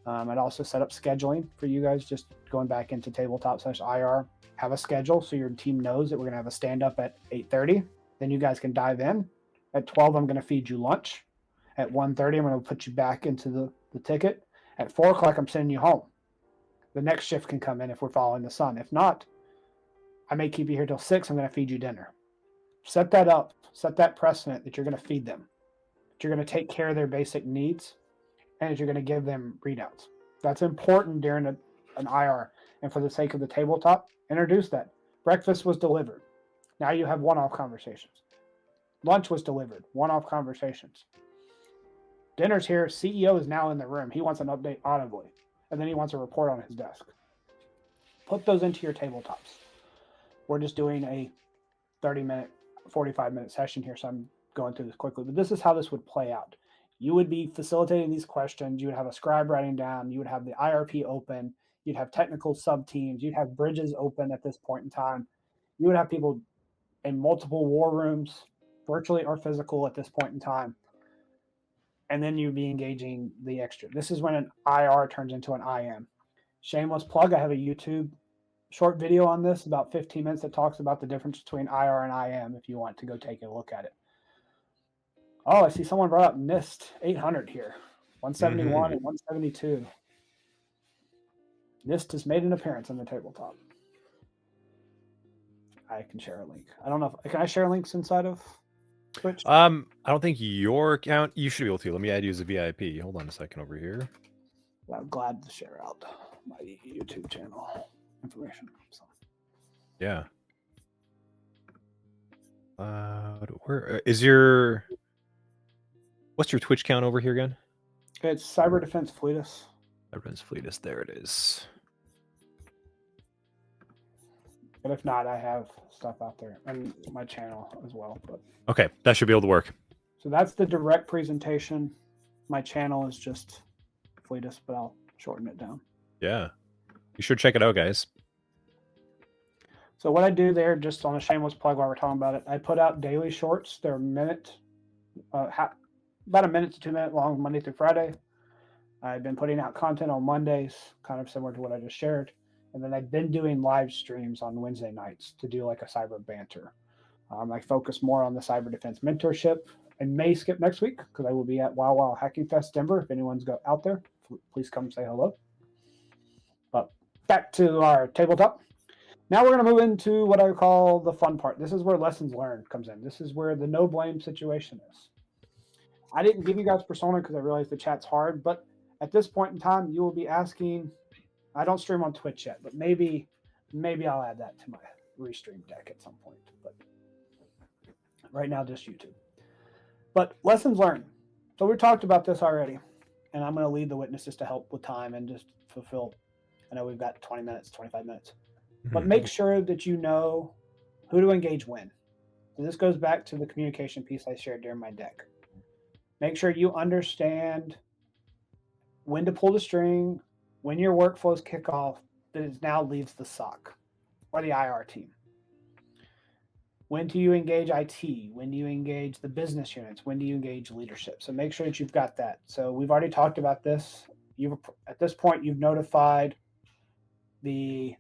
I'd also set up scheduling for you guys, just going back into Tabletop/IR. Have a schedule so your team knows that we're going to have a stand-up at 8:30. Then you guys can dive in. At 12, I'm going to feed you lunch. At 1:30, I'm going to put you back into the ticket. At 4 o'clock, I'm sending you home. The next shift can come in if we're following the sun. If not, I may keep you here till 6. I'm going to feed you dinner. Set that up. Set that precedent that you're going to feed them. That you're going to take care of their basic needs. And that you're going to give them readouts. That's important during an IR. And for the sake of the tabletop, introduce that. Breakfast was delivered. Now you have one-off conversations. Lunch was delivered. One-off conversations. Dinner's here. CEO is now in the room. He wants an update audibly. And then he wants a report on his desk. Put those into your tabletops. We're just doing a 30-minute, 45-minute session here, so I'm going through this quickly. But this is how this would play out. You would be facilitating these questions. You would have a scribe writing down. You would have the IRP open. You'd have technical sub-teams. You'd have bridges open at this point in time. You would have people in multiple war rooms, virtually or physical at this point in time. And then you'd be engaging the extra. This is when an IR turns into an IM. Shameless plug, I have a YouTube short video on this, about 15 minutes, that talks about the difference between IR and IM if you want to go take a look at it. Oh, I see someone brought up NIST 800 here, 171 and 172. NIST has made an appearance on the tabletop. I can share a link. I don't know if can I share links inside of Twitch? I don't think your account. You should be able to. Let me add you as a VIP. Hold on a second over here. I'm glad to share out my YouTube channel information. So. Yeah. Where is your? What's your Twitch count over here again? It's Cyber Defense Fletus. Cyber Fletus. There it is. But if not, I have stuff out there and my channel as well. But okay, that should be able to work. So that's the direct presentation. My channel is just Fletus, but I'll shorten it down. Yeah, you should check it out, guys. So what I do there, just on a shameless plug while we're talking about it, I put out daily shorts. They're about a minute to 2 minute long, Monday through Friday. I've been putting out content on Mondays, kind of similar to what I just shared. And then I've been doing live streams on Wednesday nights to do like a cyber banter. I focus more on the cyber defense mentorship. I may skip next week because I will be at Wow Hacking Fest Denver. If anyone's out there, please come say hello. But back to our tabletop. Now we're going to move into what I call the fun part. This is where lessons learned comes in. This is where the no blame situation is. I didn't give you guys persona because I realized the chat's hard, but at this point in time, you will be asking. I don't stream on Twitch yet, but maybe I'll add that to my restream deck at some point. But right now, just YouTube. But lessons learned. So we talked about this already, and I'm going to lead the witnesses to help with time and just fulfill. I know we've got 20 minutes, 25 minutes. But make sure that you know who to engage when. And this goes back to the communication piece I shared during my deck. Make sure you understand when to pull the string, when your workflows kick off, that it now leaves the SOC or the IR team. When do you engage IT? When do you engage the business units? When do you engage leadership? So make sure that you've got that. So we've already talked about this. At this point, you've notified the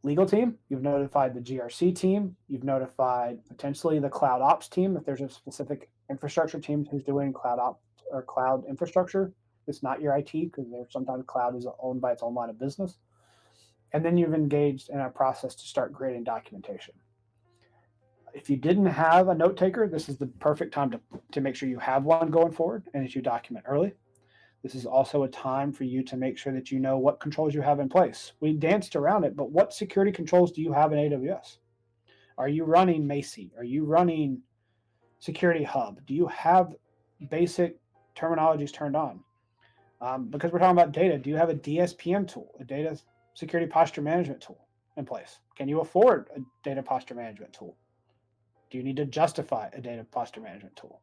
legal team, you've notified the GRC team, you've notified potentially the cloud ops team if there's a specific infrastructure team who's doing cloud ops or cloud infrastructure. It's not your IT because sometimes cloud is owned by its own line of business. And then you've engaged in a process to start creating documentation. If you didn't have a note taker, this is the perfect time to make sure you have one going forward and that you document early. This is also a time for you to make sure that you know what controls you have in place. We danced around it, but what security controls do you have in AWS? Are you running M.S.I.S? Are you running Security Hub? Do you have basic terminologies turned on? Because we're talking about data, do you have a DSPM tool, a data security posture management tool in place? Can you afford a data posture management tool? Do you need to justify a data posture management tool?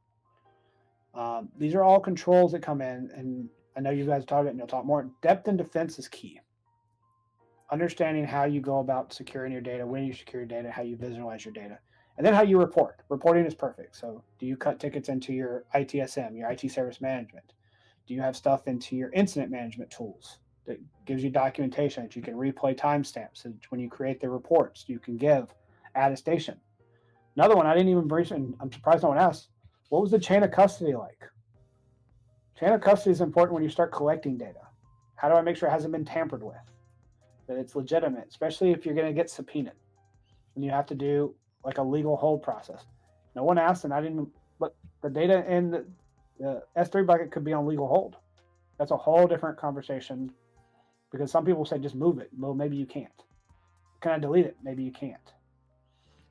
These are all controls that come in, and I know you guys talk about it and you'll talk more. Depth and defense is key. Understanding how you go about securing your data, when you secure your data, how you visualize your data, and then how you report. Reporting is perfect. So do you cut tickets into your ITSM, your IT service management? Do you have stuff into your incident management tools that gives you documentation that you can replay timestamps? So when you create the reports, you can give attestation. Another one I didn't even brief, and I'm surprised no one asked, what was the chain of custody like? Chain of custody is important when you start collecting data. How do I make sure it hasn't been tampered with? That it's legitimate, especially if you're going to get subpoenaed and you have to do like a legal hold process. No one asked, and I didn't, but the data in the S3 bucket could be on legal hold. That's a whole different conversation because some people say just move it. Well, maybe you can't. Can I delete it? Maybe you can't.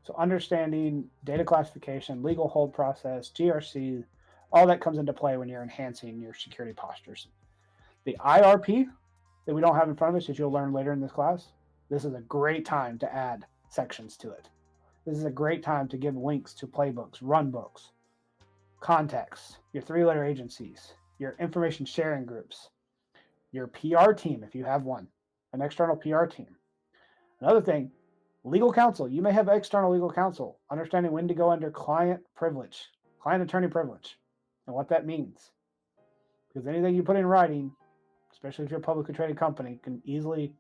So understanding data classification, legal hold process, GRC, all that comes into play when you're enhancing your security postures. The IRP that we don't have in front of us that you'll learn later in this class, this is a great time to add sections to it. This is a great time to give links to playbooks, run books, contacts, your 3-letter agencies, your information sharing groups, your PR team if you have one, an external PR team. Another thing, legal counsel. You may have external legal counsel. Understanding when to go under client privilege, client attorney privilege, and what that means. Because anything you put in writing, especially if you're a publicly traded company, can easily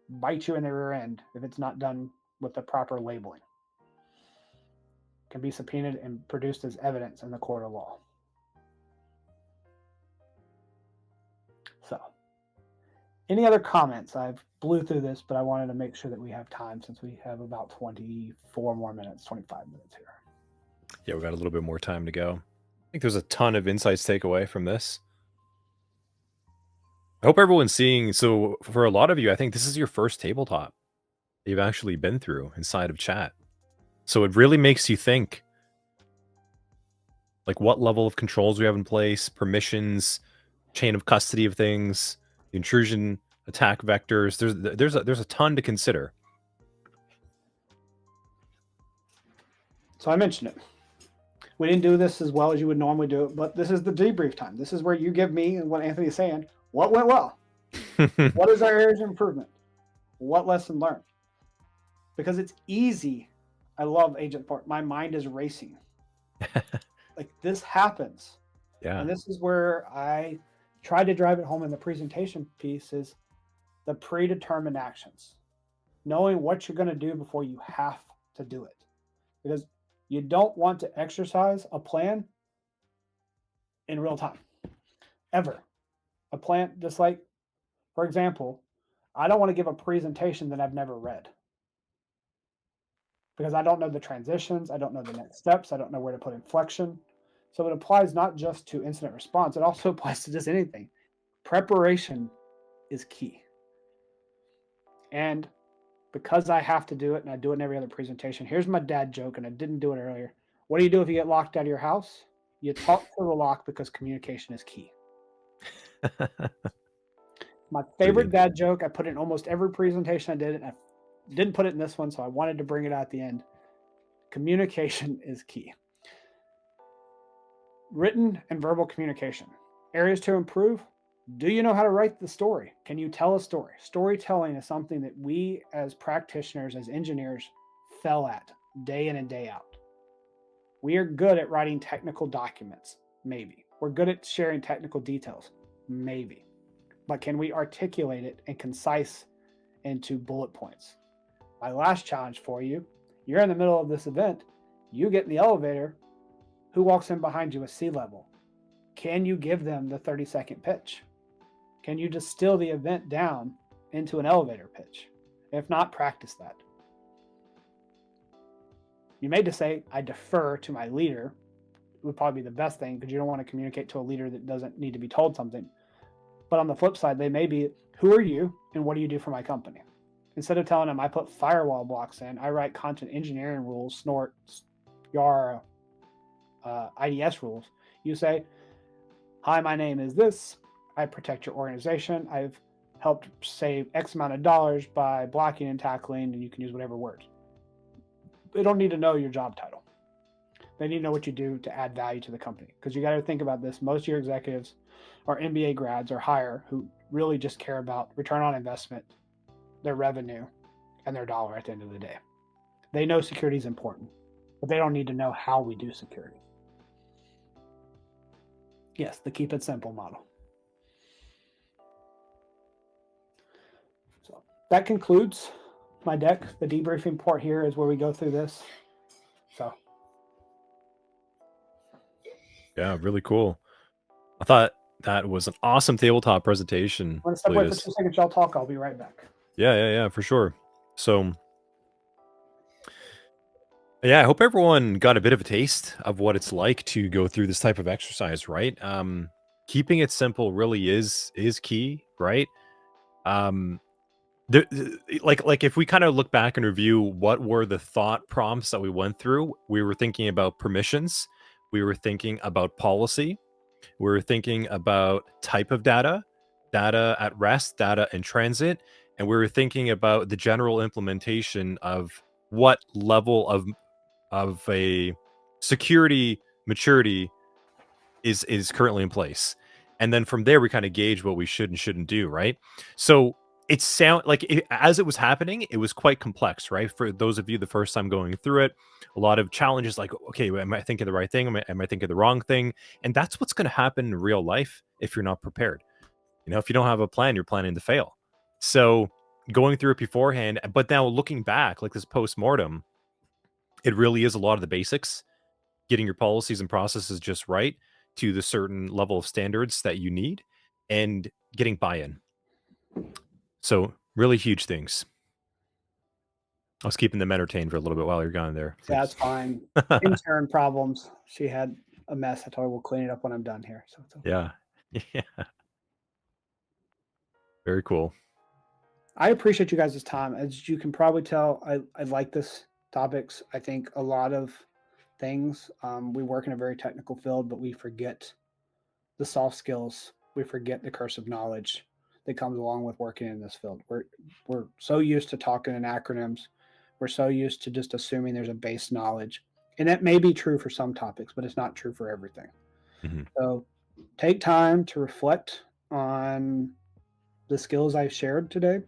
bite you in the rear end if it's not done with the proper labeling. Can be subpoenaed and produced as evidence in the court of law. So, any other comments? I've blew through this, but I wanted to make sure that we have time since we have about 24 more minutes, 25 minutes here. Yeah, we got a little bit more time to go. I think there's a ton of insights to take away from this. I hope everyone's seeing. So for a lot of you, I think this is your first tabletop you've actually been through inside of chat. So it really makes you think, like, what level of controls we have in place, permissions, chain of custody of things, the intrusion attack vectors. There's a ton to consider. So I mentioned it. We didn't do this as well as you would normally do it, but this is the debrief time. This is where you give me, and what Anthony's saying, what went well? What is our areas of improvement? What lesson learned? Because it's easy. I love Agent Port. My mind is racing. Like, this happens. Yeah. And this is where I tried to drive it home in the presentation piece, is the predetermined actions. Knowing what you're going to do before you have to do it. Because you don't want to exercise a plan in real time. Ever. A plan, just like, for example, I don't want to give a presentation that I've never read. Because I don't know the transitions, I don't know the next steps, I don't know where to put inflection. So it applies not just to incident response, it also applies to just anything. Preparation is key. And because I have to do it, and I do it in every other presentation, here's my dad joke, and I didn't do it earlier. What do you do if you get locked out of your house? You talk to the lock, because communication is key. My favorite dad joke, I put it in almost every presentation I did, and I didn't put it in this one, so I wanted to bring it out at the end. Communication is key. Written and verbal communication. Areas to improve. Do you know how to write the story? Can you tell a story? Storytelling is something that we as practitioners, as engineers, fell at day in and day out. We are good at writing technical documents, maybe. We're good at sharing technical details, maybe. But can we articulate it and concise into bullet points? My last challenge for you, you're in the middle of this event, you get in the elevator, who walks in behind you at sea level? Can you give them the 30-second pitch? Can you distill the event down into an elevator pitch? If not, practice that. You may just say, I defer to my leader. It would probably be the best thing, because you don't want to communicate to a leader that doesn't need to be told something. But on the flip side, they may be, who are you and what do you do for my company? Instead of telling them I put firewall blocks in, I write content engineering rules, snort, YAR, IDS rules. You say, hi, my name is this. I protect your organization. I've helped save X amount of dollars by blocking and tackling, and you can use whatever words. They don't need to know your job title. They need to know what you do to add value to the company. Because you got to think about this. Most of your executives are MBA grads or higher who really just care about return on investment, their revenue, and their dollar at the end of the day. They know security is important, but they don't need to know how we do security. Yes, the keep it simple model. So that concludes my deck. The debriefing part here is where we go through this. So. Yeah, really cool. I thought that was an awesome tabletop presentation. I'm going to step away for 2 seconds. Y'all talk. I'll be right back. Yeah, for sure. So, yeah, I hope everyone got a bit of a taste of what it's like to go through this type of exercise, right? Keeping it simple really is key, right? Like if we kind of look back and review what were the thought prompts that we went through, we were thinking about permissions, we were thinking about policy, we were thinking about type of data, data at rest, data in transit, and we were thinking about the general implementation of what level of a security maturity is currently in place. And then from there we kind of gauge what we should and shouldn't do, right? So it sound like as it was happening, it was quite complex, right? For those of you the first time going through it, a lot of challenges like, okay, am I thinking the right thing? Am I thinking the wrong thing? And that's what's going to happen in real life if you're not prepared. You know, if you don't have a plan, you're planning to fail. So going through it beforehand, but now looking back, like this post-mortem, it really is a lot of the basics, getting your policies and processes just right to the certain level of standards that you need and getting buy-in. So really huge things. I was keeping them entertained for a little bit while you're gone there. That's fine. Intern problems. She had a mess. I told her we'll clean it up when I'm done here. So it's okay. Yeah. Yeah. Very cool. I appreciate you guys' time. As you can probably tell, I like this topics. I think a lot of things, we work in a very technical field, but we forget the soft skills. We forget the curse of knowledge that comes along with working in this field. We're so used to talking in acronyms. We're so used to just assuming there's a base knowledge. And that may be true for some topics, but it's not true for everything. Mm-hmm. So take time to reflect on the skills I've shared today,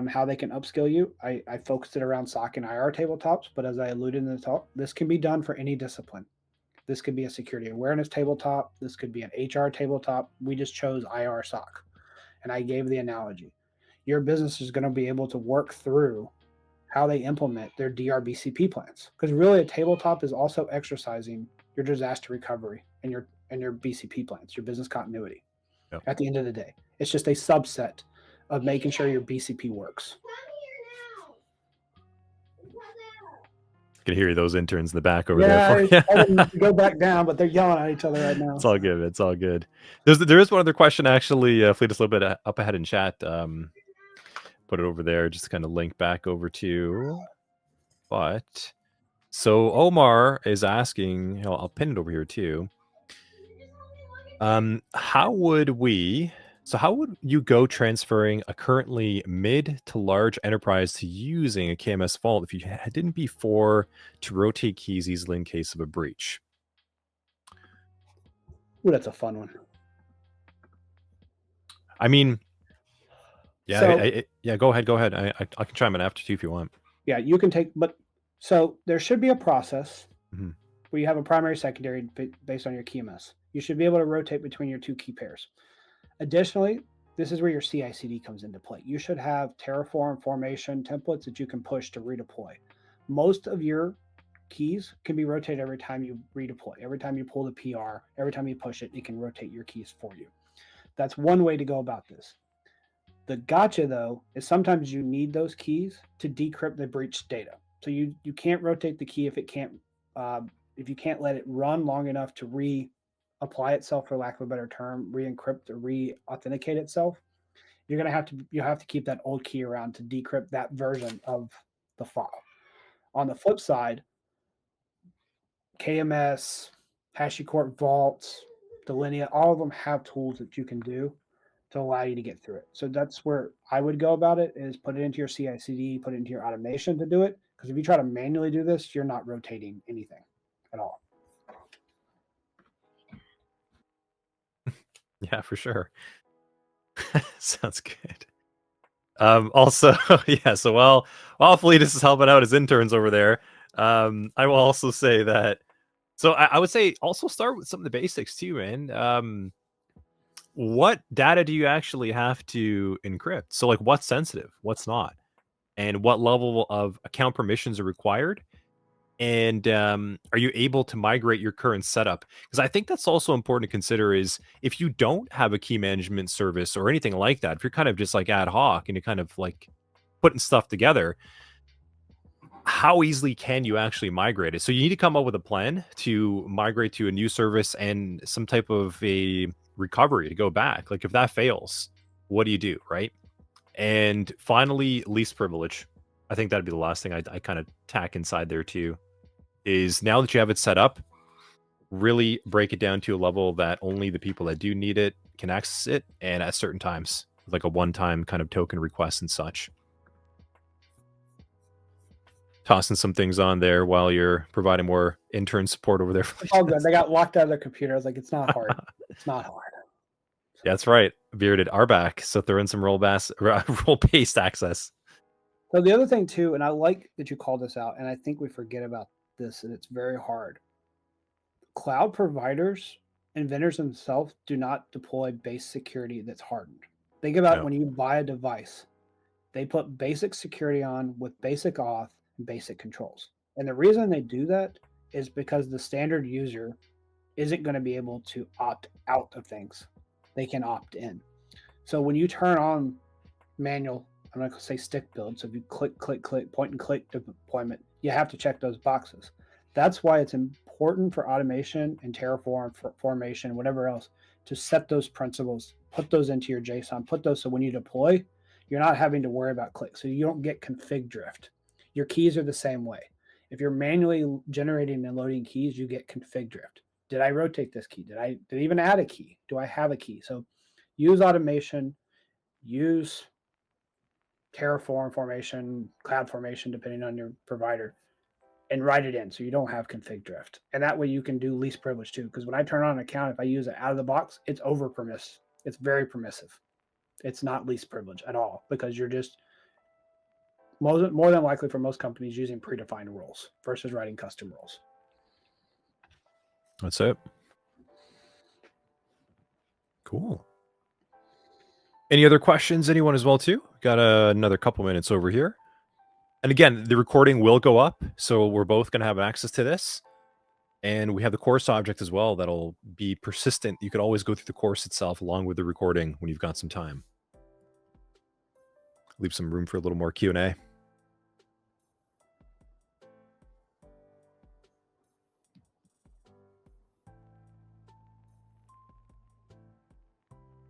how they can upskill you. I focused it around SOC and IR tabletops, but as I alluded in the talk, this can be done for any discipline. This could be a security awareness tabletop. This could be an HR tabletop. We just chose IR SOC. And I gave the analogy. Your business is going to be able to work through how they implement their DRBCP plans. Because really a tabletop is also exercising your disaster recovery and your BCP plans, your business continuity. Yep. At the end of the day. It's just a subset of making sure your BCP works. I can hear those interns in the back over there. Yeah, go back down, but they're yelling at each other right now. It's all good. It's all good. There is one other question actually. Fletus, a little bit up ahead in chat. Put it over there. Just kind of link back over to. But so Omar is asking. I'll pin it over here too. How would you go transferring a currently mid to large enterprise to using a KMS vault if you didn't before to rotate keys easily in case of a breach? Ooh, that's a fun one. I mean, yeah, yeah. Go ahead. I can chime in after too if you want. Yeah, you can take, but so there should be a process where you have a primary, secondary based on your KMS. You should be able to rotate between your two key pairs. Additionally, this is where your CICD comes into play. You should have Terraform formation templates that you can push to redeploy. Most of your keys can be rotated every time you redeploy. Every time you pull the PR, every time you push it, it can rotate your keys for you. That's one way to go about this. The gotcha, though, is sometimes you need those keys to decrypt the breached data. So you can't rotate the key if you can't let it run long enough to reapply itself, for lack of a better term, re-encrypt or re-authenticate itself. You have to keep that old key around to decrypt that version of the file. On the flip side, KMS, HashiCorp Vaults, Delinea, all of them have tools that you can do to allow you to get through it. So that's where I would go about it, is put it into your CI/CD, put it into your automation to do it. Because if you try to manually do this, you're not rotating anything at all. Yeah, for sure. Sounds good. Also, yeah, so while Fletus is helping out his interns over there, I will also say that, so I would say also start with some of the basics too, man. What data do you actually have to encrypt? So like what's sensitive, what's not, and what level of account permissions are required? And are you able to migrate your current setup? Because I think that's also important to consider, is if you don't have a key management service or anything like that, if you're kind of just like ad hoc and you're kind of like putting stuff together, how easily can you actually migrate it? So you need to come up with a plan to migrate to a new service and some type of a recovery to go back. Like if that fails, what do you do, right? And finally, least privilege. I think that'd be the last thing I kind of tack inside there too, is now that you have it set up, really break it down to a level that only the people that do need it can access it, and at certain times, like a one-time kind of token request and such. Tossing some things on there while you're providing more intern support over there. It's all good. They got locked out of their computer. I was like, it's not hard. It's not hard. Yeah, that's right. Bearded are back, so throw in some role-based access. So the other thing too, and I like that you called this out, and I think we forget about this, and it's very hard. Cloud providers and vendors themselves do not deploy base security that's hardened. Think about when you buy a device, They put basic security on with basic auth and basic controls. And the reason they do that is because the standard user isn't going to be able to opt out of things. They can opt in. So when you turn on manual, I'm not going to say stick build. So if you click, point and click deployment, you have to check those boxes. That's why it's important for automation and Terraform, formation, whatever else, to set those principles, put those into your JSON, put those so when you deploy, you're not having to worry about clicks. So you don't get config drift. Your keys are the same way. If you're manually generating and loading keys, you get config drift. Did I rotate this key? Did I even add a key? Do I have a key? So use automation, use Terraform, formation, cloud formation, depending on your provider, and write it in so you don't have config drift. And that way you can do least privilege too. Because when I turn on an account, if I use it out of the box, it's over permissive. It's very permissive. It's not least privilege at all because you're just more than likely for most companies using predefined rules versus writing custom rules. That's it. Cool. Any other questions? Anyone as well too? Got another couple minutes over here. And again, the recording will go up, so we're both going to have access to this. And we have the course object as well that'll be persistent. You could always go through the course itself along with the recording when you've got some time. Leave some room for a little more Q&A.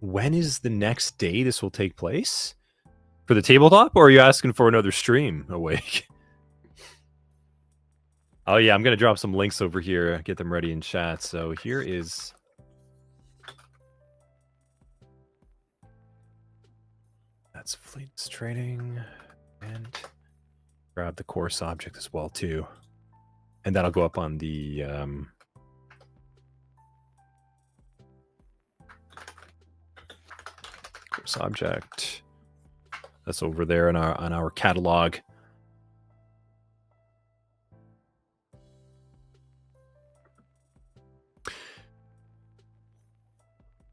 When is the next day this will take place? For the tabletop, or are you asking for another stream awake? Oh yeah, I'm going to drop some links over here, get them ready in chat. So here is... That's Fletus training. And grab the course object as well too. And that'll go up on the... course object. That's over there on our catalog.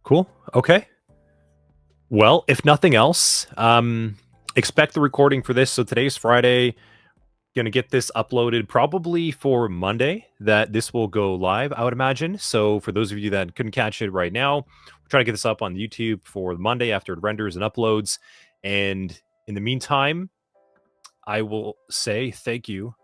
Cool. Okay. Well, if nothing else, expect the recording for this. So today's Friday. Going to get this uploaded probably for Monday that this will go live, I would imagine. So for those of you that couldn't catch it right now, we're trying to get this up on YouTube for Monday after it renders and uploads. And in the meantime, I will say thank you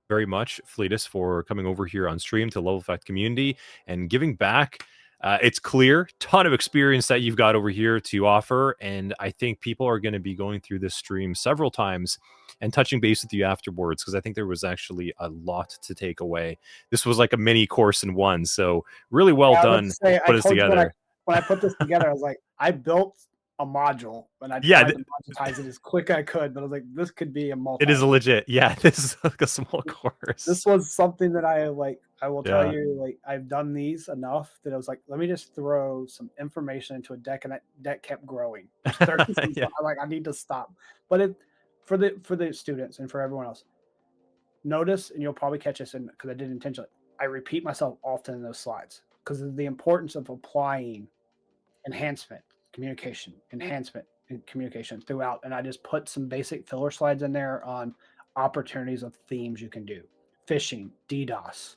very much, Fletus, for coming over here on stream to Level Effect community and giving back. It's clear, ton of experience that you've got over here to offer, and I think people are going to be going through this stream several times and touching base with you afterwards, because I think there was actually a lot to take away. This was like a mini course in one, so really well done. Put us together. When I put this together, I was like, I built a module, and I tried to monetize it as quick as I could, but I was like, this could be a multi. It is legit. Yeah, this is like a small course. This was something that I will tell you, like, I've done these enough that I was like, let me just throw some information into a deck, and that deck kept growing. Yeah. I'm like, I need to stop. But for the students and for everyone else, notice, and you'll probably catch this in because I did intentionally, I repeat myself often in those slides because of the importance of applying enhancement, communication, enhancement, and communication throughout. And I just put some basic filler slides in there on opportunities of themes you can do. Phishing, DDoS,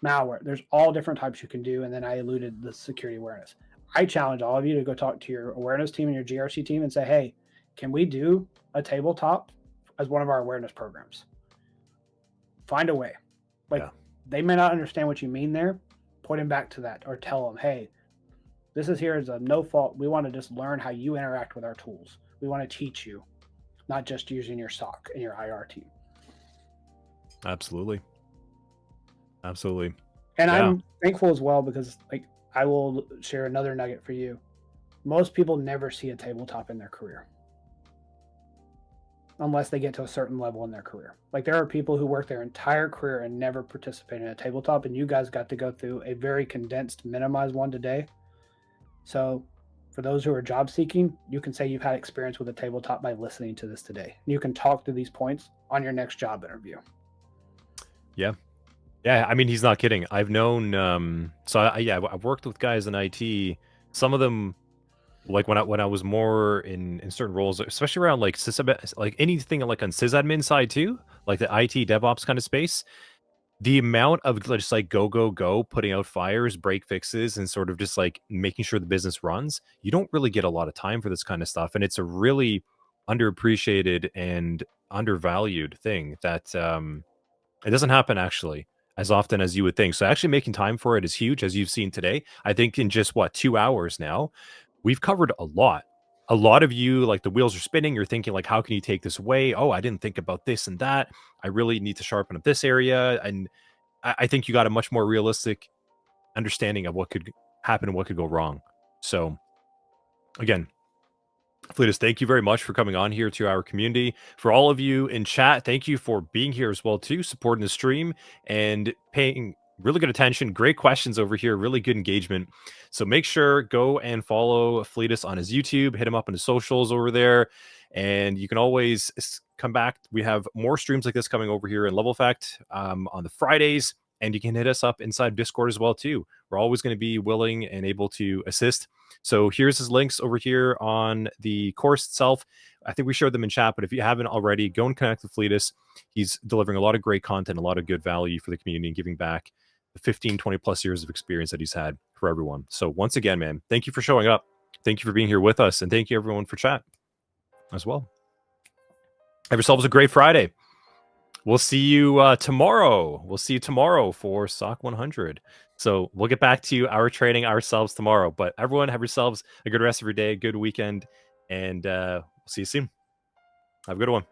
malware. There's all different types you can do. And then I alluded the security awareness. I challenge all of you to go talk to your awareness team and your GRC team and say, hey, can we do a tabletop as one of our awareness programs? Find a way. They may not understand what you mean there. Point them back to that or tell them, hey, this is here as a no fault. We want to just learn how you interact with our tools. We want to teach you, not just using your SOC and your IR team. Absolutely. Absolutely. And I'm thankful as well because I will share another nugget for you. Most people never see a tabletop in their career unless they get to a certain level in their career. Like there are people who work their entire career and never participate in a tabletop, and you guys got to go through a very condensed, minimized one today. So for those who are job seeking, you can say you've had experience with a tabletop by listening to this today. You can talk to these points on your next job interview. Yeah. Yeah. I mean, he's not kidding. I've known, I've worked with guys in IT. Some of them like when I was more in certain roles, especially around like like anything like on sysadmin side too, like the IT DevOps kind of space, the amount of just like go, putting out fires, break fixes, and sort of just like making sure the business runs, you don't really get a lot of time for this kind of stuff. And it's a really underappreciated and undervalued thing that it doesn't happen actually as often as you would think. So actually making time for it is huge, as you've seen today. I think in just what 2 hours now, we've covered a lot. A lot of you, like the wheels are spinning. You're thinking, like, how can you take this away? Oh, I didn't think about this and that. I really need to sharpen up this area. And I think you got a much more realistic understanding of what could happen and what could go wrong. So, again, Fletus, thank you very much for coming on here to our community. For all of you in chat, thank you for being here as well too, supporting the stream and paying really good attention. Great questions over here, really good engagement. So make sure go and follow Fletus on his YouTube, hit him up on his socials over there, and you can always come back. We have more streams like this coming over here in Level Effect on the Fridays, and you can hit us up inside Discord as well too. We're always going to be willing and able to assist. So here's his links over here on the course itself. I think we showed them in chat, but if you haven't already, go and connect with Fletus. He's delivering a lot of great content, a lot of good value for the community and giving back the 15, 20 plus years of experience that he's had for everyone. So once again, man, thank you for showing up. Thank you for being here with us. And thank you everyone for chat as well. Have yourselves a great Friday. We'll see you tomorrow. We'll see you tomorrow for SOC 100. So we'll get back to our training ourselves tomorrow. But everyone, have yourselves a good rest of your day, good weekend, and we'll see you soon. Have a good one.